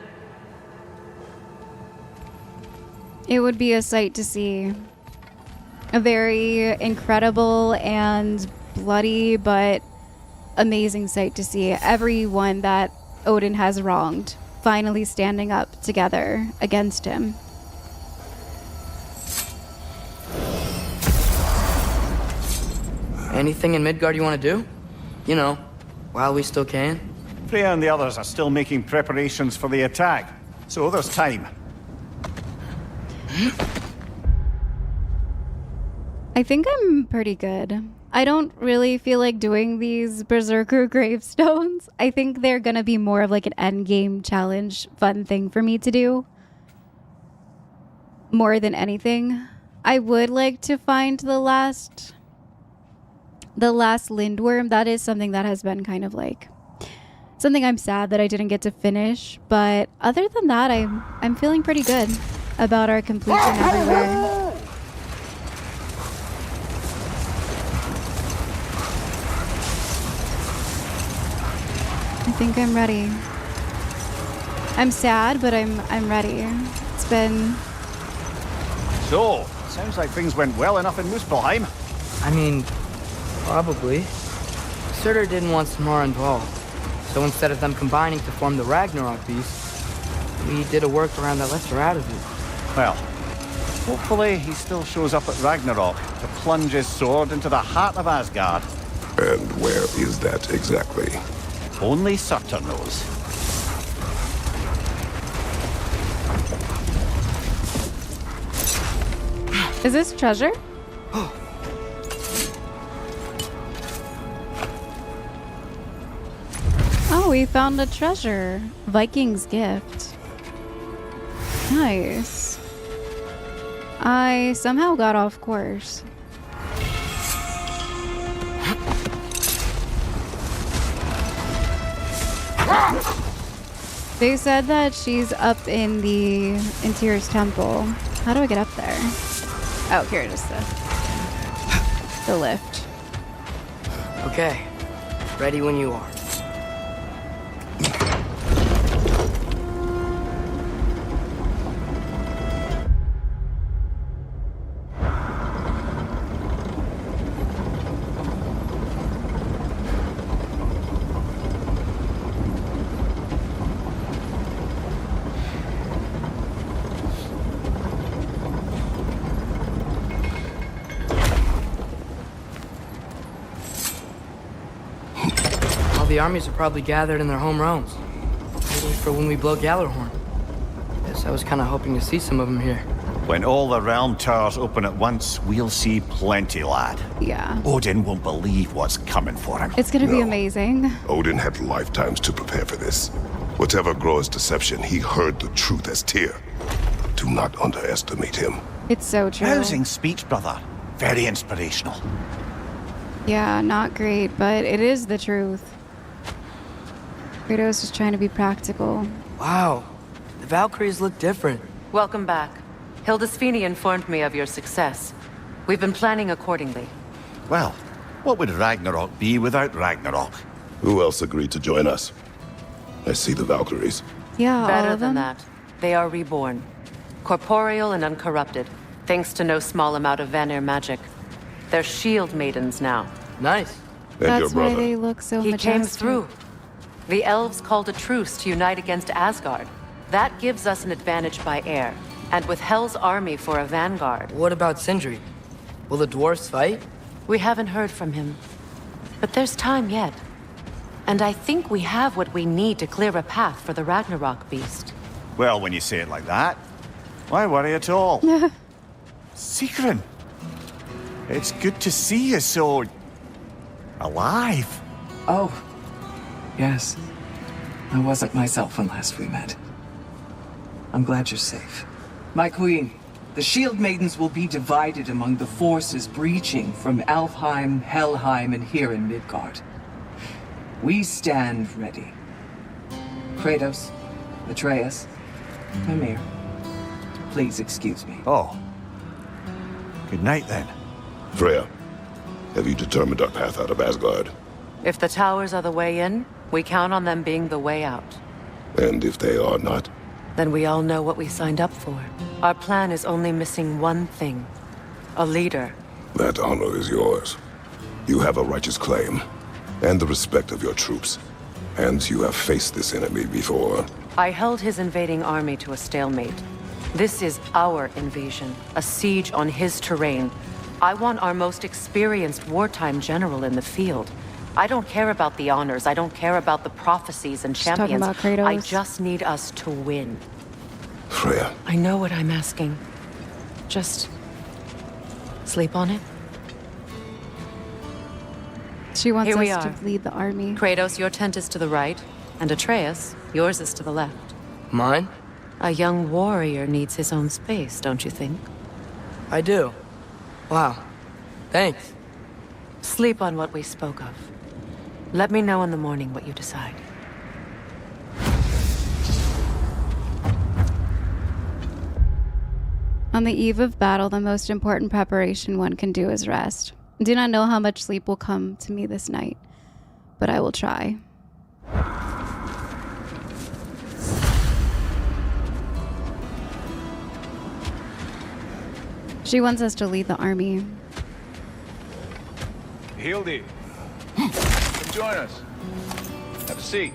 It would be a sight to see. A very incredible and bloody but amazing sight to see. Everyone that Odin has wronged finally standing up together against him. Anything in Midgard you want to do? You know, while we still can. Freya and the others are still making preparations for the attack, so there's time. I think I'm pretty good. I don't really feel like doing these Berserker gravestones. I think they're gonna be more of like an end game challenge, fun thing for me to do. More than anything. I would like to find the last Lindworm. That is something that has been kind of like something I'm sad that I didn't get to finish. But other than that, I'm feeling pretty good about our completion everywhere. I think I'm ready. I'm sad, but I'm ready. It's been... So, sounds like things went well enough in Muspelheim. I mean, probably. Surtr didn't want Samara involved, so instead of them combining to form the Ragnarok beast, we did a workaround that left her out of it. Well, hopefully he still shows up at Ragnarok to plunge his sword into the heart of Asgard. And where is that exactly? Only Surtr knows. Is this treasure? Oh, we found a treasure. Viking's gift. Nice. I somehow got off course. They said that she's up in Tyr's temple. How do I get up there? Oh, here it is, the lift. Okay, ready when you are. The armies are probably gathered in their home realms, waiting for when we blow Gjallarhorn. Guess I was kind of hoping to see some of them here. When all the realm towers open at once, we'll see plenty, lad. Yeah. Odin won't believe what's coming for him. It's gonna be amazing. Odin had lifetimes to prepare for this. Whatever Groa's deception, he heard the truth as Tyr. Do not underestimate him. It's so true. Rousing speech, brother. Very inspirational. Yeah, not great, but it is the truth. Kratos is trying to be practical. Wow, the Valkyries look different. Welcome back. Hildisvini informed me of your success. We've been planning accordingly. Well, what would Ragnarok be without Ragnarok? Who else agreed to join us? I see the Valkyries. Yeah, Better all of than them. that. They are reborn. Corporeal and uncorrupted, thanks to no small amount of Vanir magic. They're shield maidens now. Nice. And your That's why brother? they look so He majestic. came through. The elves called a truce to unite against Asgard. That gives us an advantage by air, and with Hel's army for a vanguard. What about Sindri? Will the dwarves fight? We haven't heard from him. But there's time yet. And I think we have what we need to clear a path for the Ragnarok beast. Well, when you say it like that, why worry at all? Sigrun, it's good to see you so... alive. Oh, yes. I wasn't myself when last we met. I'm glad you're safe. My queen, the Shield Maidens will be divided among the forces breaching from Alfheim, Helheim, and here in Midgard. We stand ready. Kratos, Atreus, Mimir, please excuse me. Oh. Good night, then. Freya, have you determined our path out of Asgard? If the towers are the way in, we count on them being the way out. And if they are not? Then we all know what we signed up for. Our plan is only missing one thing. A leader. That honor is yours. You have a righteous claim, and the respect of your troops. And you have faced this enemy before. I held his invading army to a stalemate. This is our invasion, a siege on his terrain. I want our most experienced wartime general in the field. I don't care about the honors, I don't care about the prophecies and She's talking champions. about Kratos. I just need us to win. Freya. I know what I'm asking. Just... sleep on it? She wants Here we us are. to lead the army. Kratos, your tent is to the right, and Atreus, yours is to the left. Mine? A young warrior needs his own space, don't you think? I do. Wow. Thanks. Sleep on what we spoke of. Let me know in the morning what you decide. On the eve of battle, the most important preparation one can do is rest. I do not know how much sleep will come to me this night, but I will try. She wants us to lead the army. Hildy, come join us. Have a seat.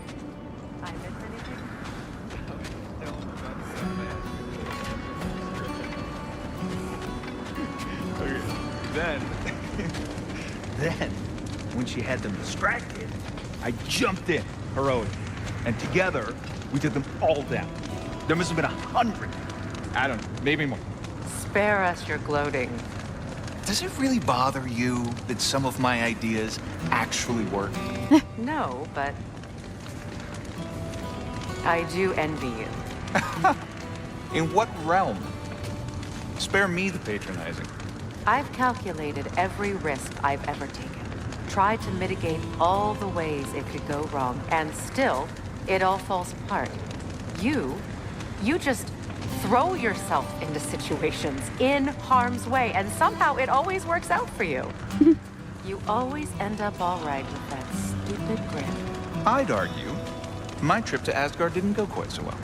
Then, when she had them distracted, I jumped in, heroic, and together, we took them all down. There must have been 100. I don't know, maybe more. Spare us your gloating. Does it really bother you that some of my ideas actually work? No, but I do envy you. In what realm? Spare me the patronizing. I've calculated every risk I've ever taken. Tried to mitigate all the ways it could go wrong, and still, it all falls apart. You just throw yourself into situations in harm's way, and somehow it always works out for you. You always end up all right with that stupid grin. I'd argue my trip to Asgard didn't go quite so well.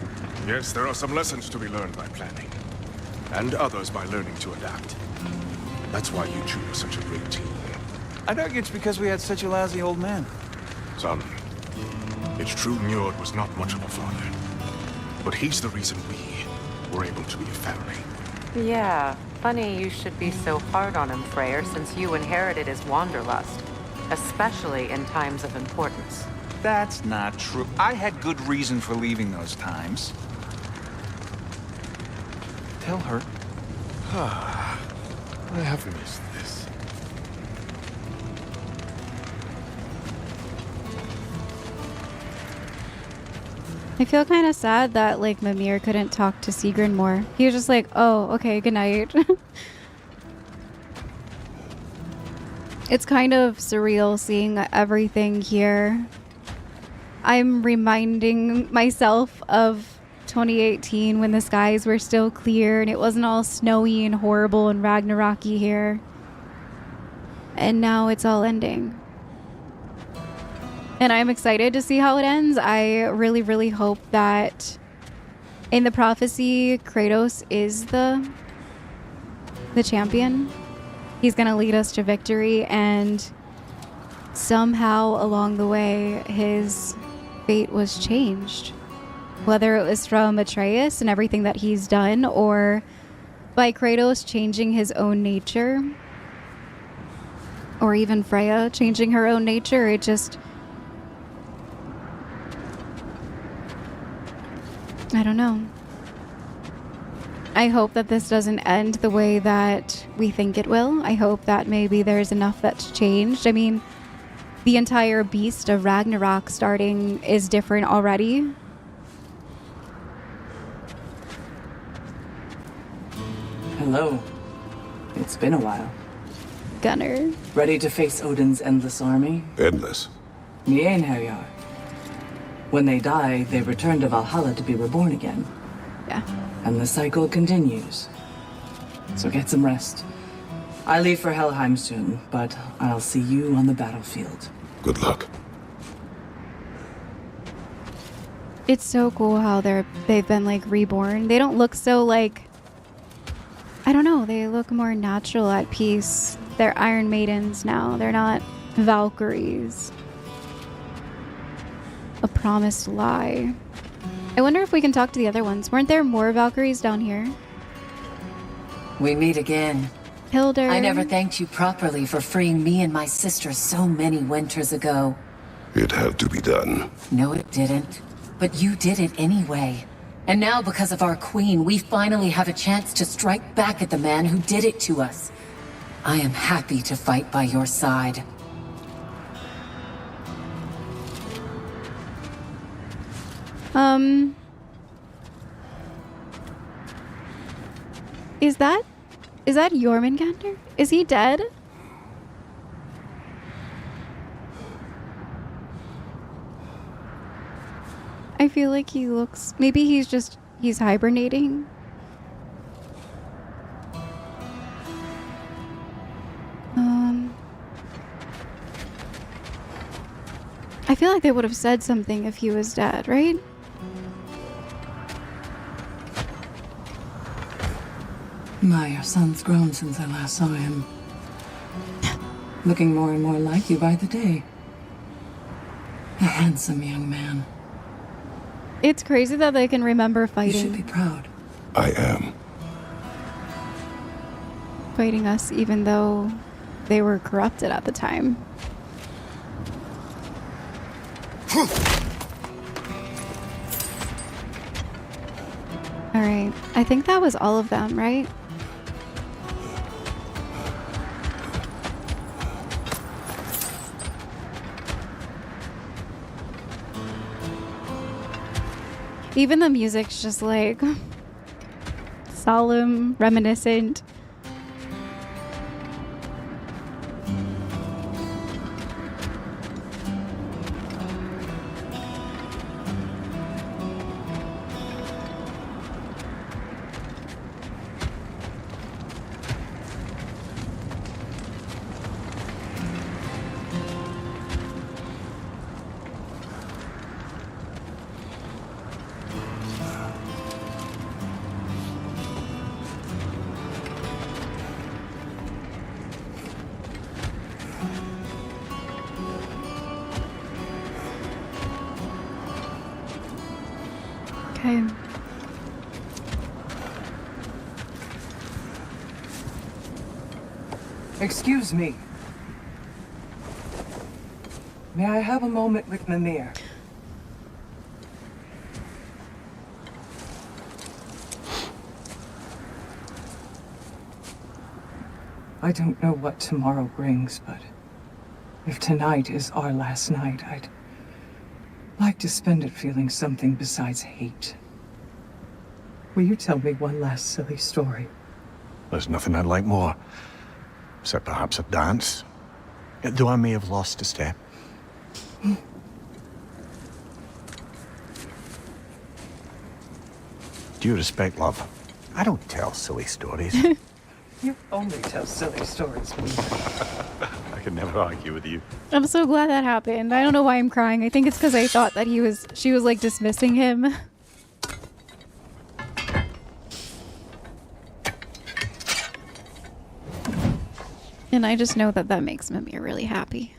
Yes, there are some lessons to be learned by planning, and others by learning to adapt. That's why you two are such a great team. I'd argue it's because we had such a lousy old man. Son, it's true Njord was not much of a father, but he's the reason we were able to be a family. Yeah, funny you should be so hard on him, Freya, since you inherited his wanderlust, especially in times of importance. That's not true. I had good reason for leaving those times. Tell her. I have missed this. I feel kind of sad that, like, Mimir couldn't talk to Sigrun more. He was just like, oh, okay, good night. It's kind of surreal seeing everything here. I'm reminding myself of 2018 when the skies were still clear and it wasn't all snowy and horrible and Ragnarok-y here. And now it's all ending. And I'm excited to see how it ends. I really, really hope that in the prophecy, Kratos is the champion. He's going to lead us to victory, and somehow along the way, his fate was changed. Whether it was from Atreus and everything that he's done, or by Kratos changing his own nature, or even Freya changing her own nature. It just... I don't know. I hope that this doesn't end the way that we think it will. I hope that maybe there's enough that's changed. I mean, the entire beast of Ragnarok starting is different already. Hello. It's been a while. Gunner. Ready to face Odin's endless army? Endless. Ni ein herjar. When they die, they return to Valhalla to be reborn again. Yeah. And the cycle continues. So get some rest. I leave for Helheim soon, but I'll see you on the battlefield. Good luck. It's so cool how they've been like reborn. They don't look so like, I don't know, they look more natural at peace. They're Iron Maidens now. They're not Valkyries. A promised lie. I wonder if we can talk to the other ones. Weren't there more Valkyries down here? We meet again. Hildur. I never thanked you properly for freeing me and my sister so many winters ago. It had to be done. No, it didn't. But you did it anyway. And now, because of our queen, we finally have a chance to strike back at the man who did it to us. I am happy to fight by your side. Is that Jormungandr? Is he dead? I feel like he looks... Maybe he's hibernating. I feel like they would have said something if he was dead, right? My, your son's grown since I last saw him. Looking more and more like you by the day. A handsome young man. It's crazy that they can remember fighting. You should be proud. I am. Fighting us even though they were corrupted at the time. Alright, I think that was all of them, right? Even the music's just like solemn, reminiscent. Okay. Excuse me. May I have a moment with Mimir? I don't know what tomorrow brings, but if tonight is our last night, I'd like to spend it feeling something besides hate. Will you tell me one last silly story? There's nothing I'd like more. Except perhaps a dance. Though I may have lost a step. Due respect, love. I don't tell silly stories. You only tell silly stories. I can never argue with you. I'm so glad that happened. I don't know why I'm crying. I think it's because I thought that she was like dismissing him. And I just know that that makes Mimir really happy.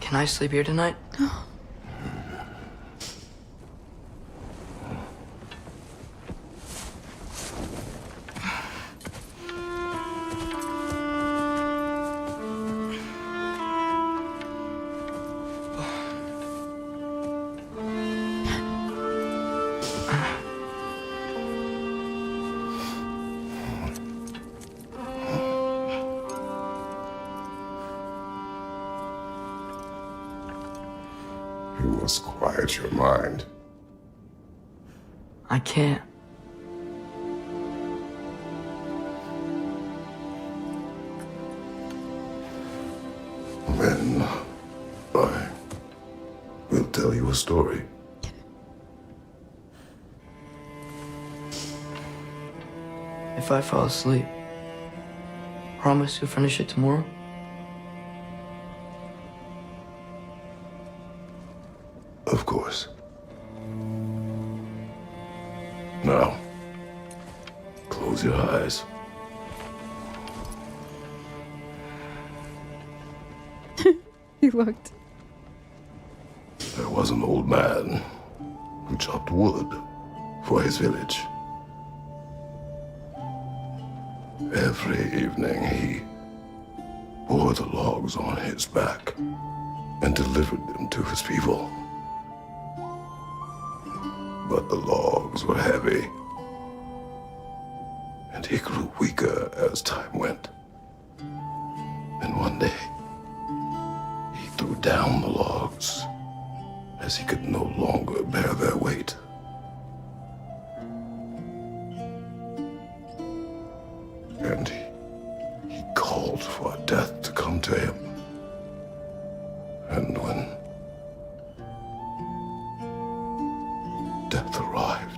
Can I sleep here tonight? You must quiet your mind. I can't. Then I will tell you a story. If I fall asleep, promise you'll finish it tomorrow? Of course. Now, close your eyes. He looked. There was an old man who chopped wood for his village. Every evening he bore the logs on his back and delivered them to his people. But the logs were heavy, and he grew weaker as time went. And one day, he threw down the logs as he could no longer bear their weight. And he called for death to come to him. And when death arrived,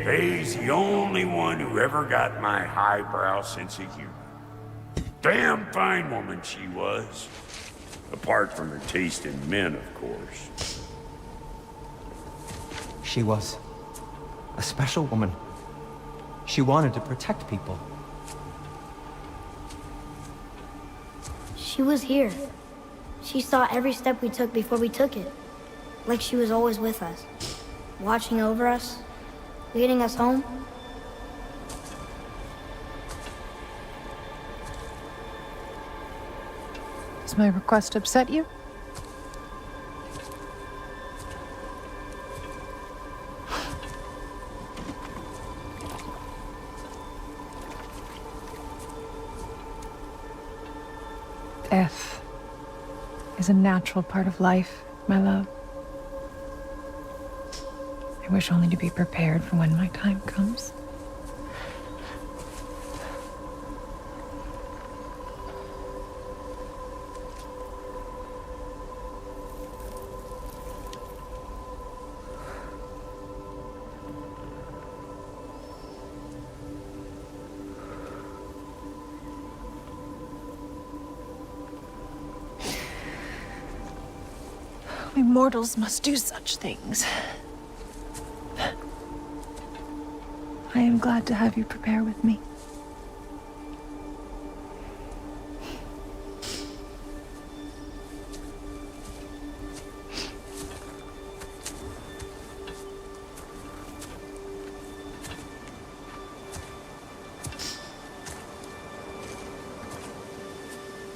Faye's the only one who ever got my highbrow sense of humor. Damn fine woman she was. Apart from her taste in men, of course. She was a special woman. She wanted to protect people. She was here. She saw every step we took before we took it. Like she was always with us. Watching over us. Leading us home. Does my request upset you? Death is a natural part of life, my love. I wish only to be prepared for when my time comes. We mortals must do such things. I am glad to have you prepare with me.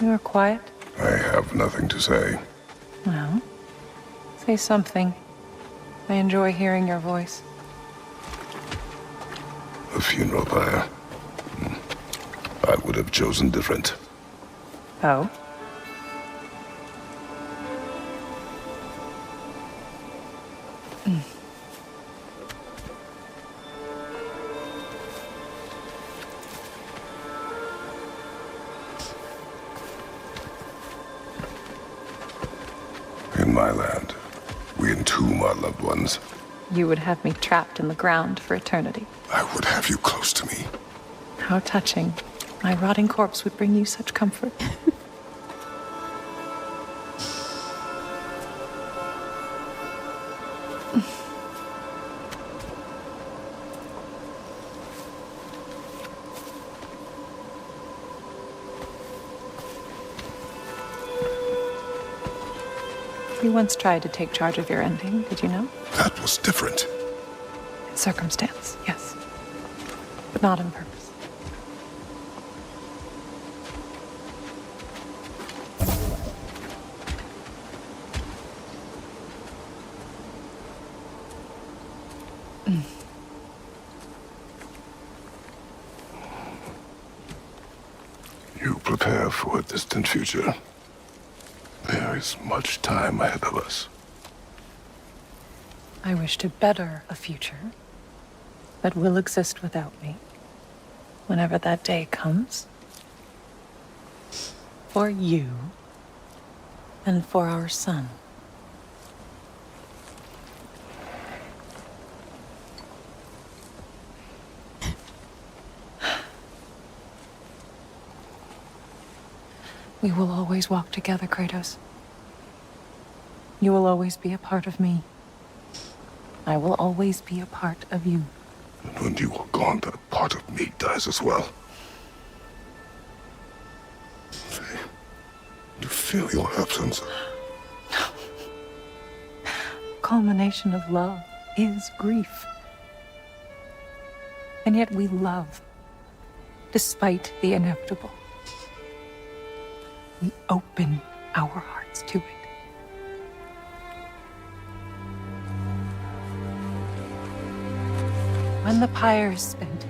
You are quiet? I have nothing to say. Well, say something. I enjoy hearing your voice. A funeral pyre. I would have chosen different. Oh? In my land, we entomb our loved ones. You would have me trapped in the ground for eternity. I would have you close to me. How touching. My rotting corpse would bring you such comfort. You once tried to take charge of your ending, did you know? That was different. Circumstance, yes. But not on purpose. You prepare for a distant future. There is much time ahead of us. I wish to better a future that will exist without me, whenever that day comes. For you, and for our son. We will always walk together, Kratos. You will always be a part of me. I will always be a part of you. And when you are gone, that part of me dies as well. Faye, you feel your absence. Culmination of love is grief. And yet we love, despite the inevitable. We open our hearts to it. When the pyre is spent,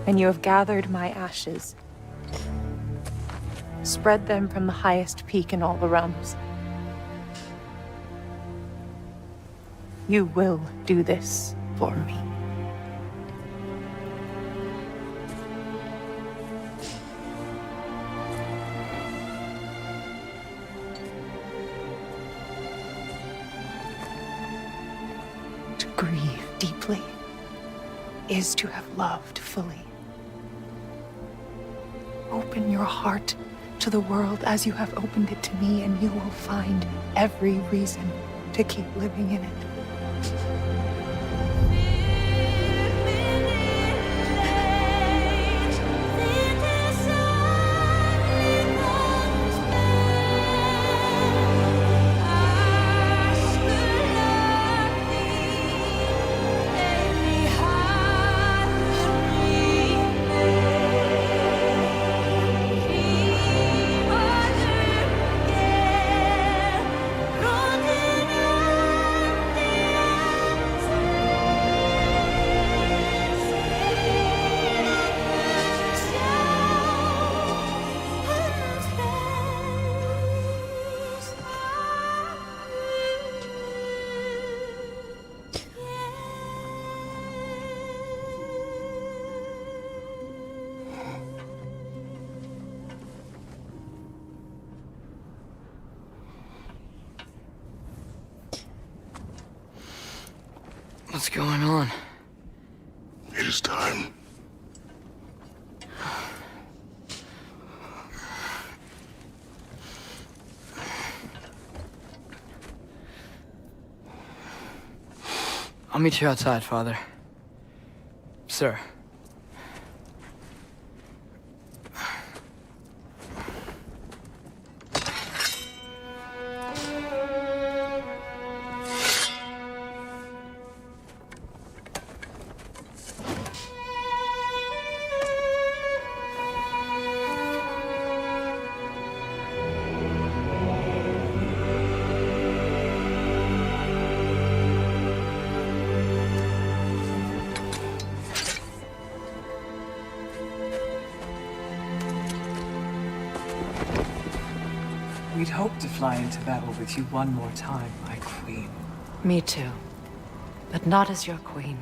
and you have gathered my ashes, spread them from the highest peak in all the realms. You will do this for me. To grieve deeply is to have loved fully. Open your heart to the world as you have opened it to me, and you will find every reason to keep living in it. What's going on? It is time. I'll meet you outside, Father. Sir. We'd hoped to fly into battle with you one more time, my queen. Me too. But not as your queen.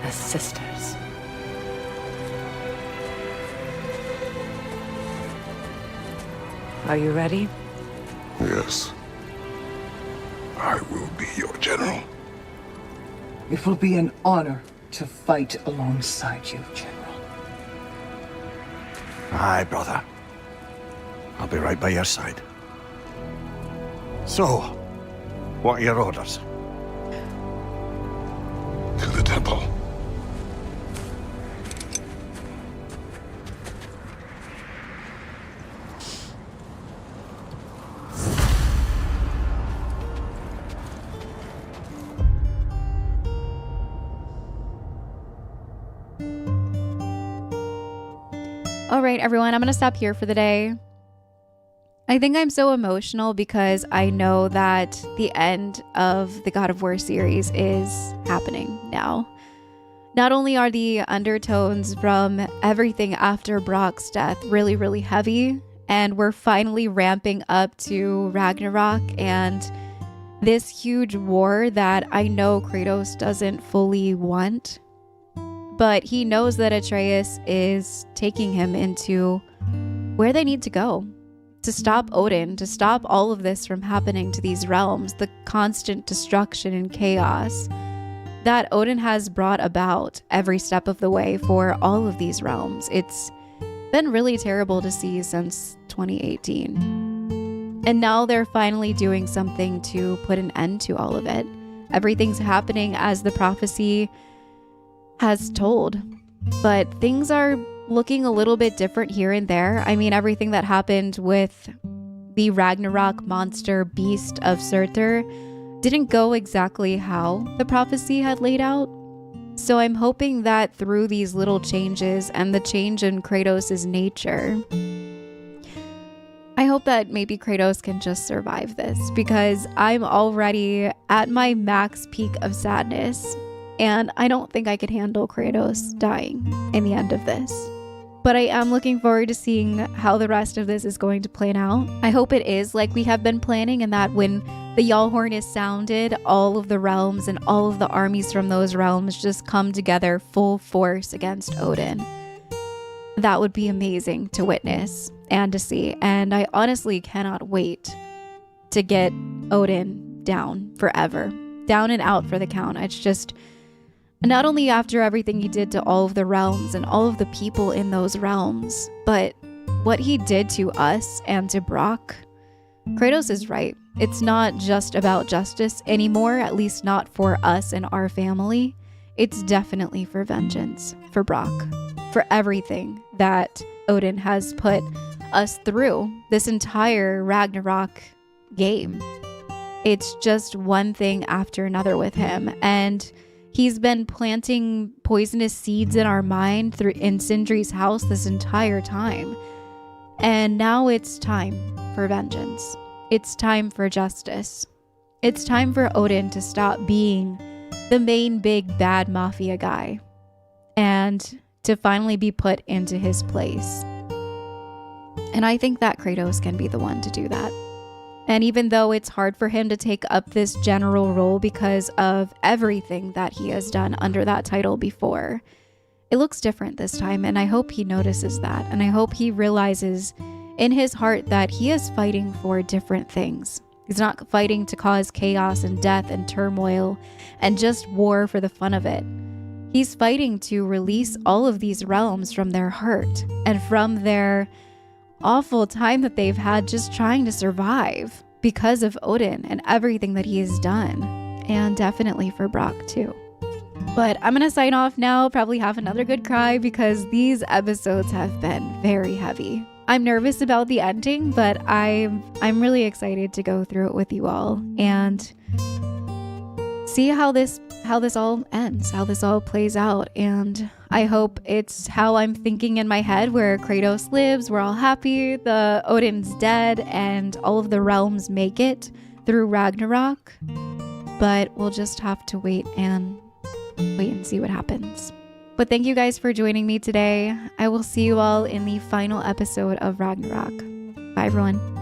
As sisters. Are you ready? Yes. I will be your general. It will be an honor to fight alongside you, General. Aye, brother. I'll be right by your side. So, what are your orders? To the temple. All right, everyone, I'm going to stop here for the day. I think I'm so emotional because I know that the end of the God of War series is happening now. Not only are the undertones from everything after Brock's death really, really heavy, and we're finally ramping up to Ragnarok and this huge war that I know Kratos doesn't fully want, but he knows that Atreus is taking him into where they need to go to stop Odin, to stop all of this from happening to these realms, the constant destruction and chaos that Odin has brought about every step of the way for all of these realms. It's been really terrible to see since 2018. And now they're finally doing something to put an end to all of it. Everything's happening as the prophecy has told, but things are looking a little bit different here and there. I mean, everything that happened with the Ragnarok monster beast of Surtr didn't go exactly how the prophecy had laid out. So I'm hoping that through these little changes and the change in Kratos' nature, I hope that maybe Kratos can just survive this, because I'm already at my max peak of sadness, and I don't think I could handle Kratos dying in the end of this. But I am looking forward to seeing how the rest of this is going to plan out. I hope it is like we have been planning, and that when the Yalhorn is sounded, all of the realms and all of the armies from those realms just come together full force against Odin. That would be amazing to witness and to see. And I honestly cannot wait to get Odin down forever, down and out for the count. It's just, not only after everything he did to all of the realms and all of the people in those realms, but what he did to us and to Brock. Kratos is right. It's not just about justice anymore, at least not for us and our family. It's definitely for vengeance, for Brock, for everything that Odin has put us through this entire Ragnarok game. It's just one thing after another with him, and he's been planting poisonous seeds in our mind in Sindri's house this entire time. And now it's time for vengeance. It's time for justice. It's time for Odin to stop being the main big bad mafia guy and to finally be put into his place. And I think that Kratos can be the one to do that. And even though it's hard for him to take up this general role because of everything that he has done under that title before, it looks different this time, and I hope he notices that, and I hope he realizes in his heart that he is fighting for different things. He's not fighting to cause chaos and death and turmoil and just war for the fun of it. He's fighting to release all of these realms from their hurt and from their awful time that they've had just trying to survive because of Odin and everything that he has done. And definitely for Brock too. But I'm gonna sign off now, probably have another good cry because these episodes have been very heavy. I'm nervous about the ending, but I'm really excited to go through it with you all and see how this all ends, how this all plays out. And I hope it's how I'm thinking in my head, where Kratos lives, we're all happy, the Odin's dead, and all of the realms make it through Ragnarok. But we'll just have to wait and see what happens. But thank you guys for joining me today. I will see you all in the final episode of Ragnarok. Bye, everyone.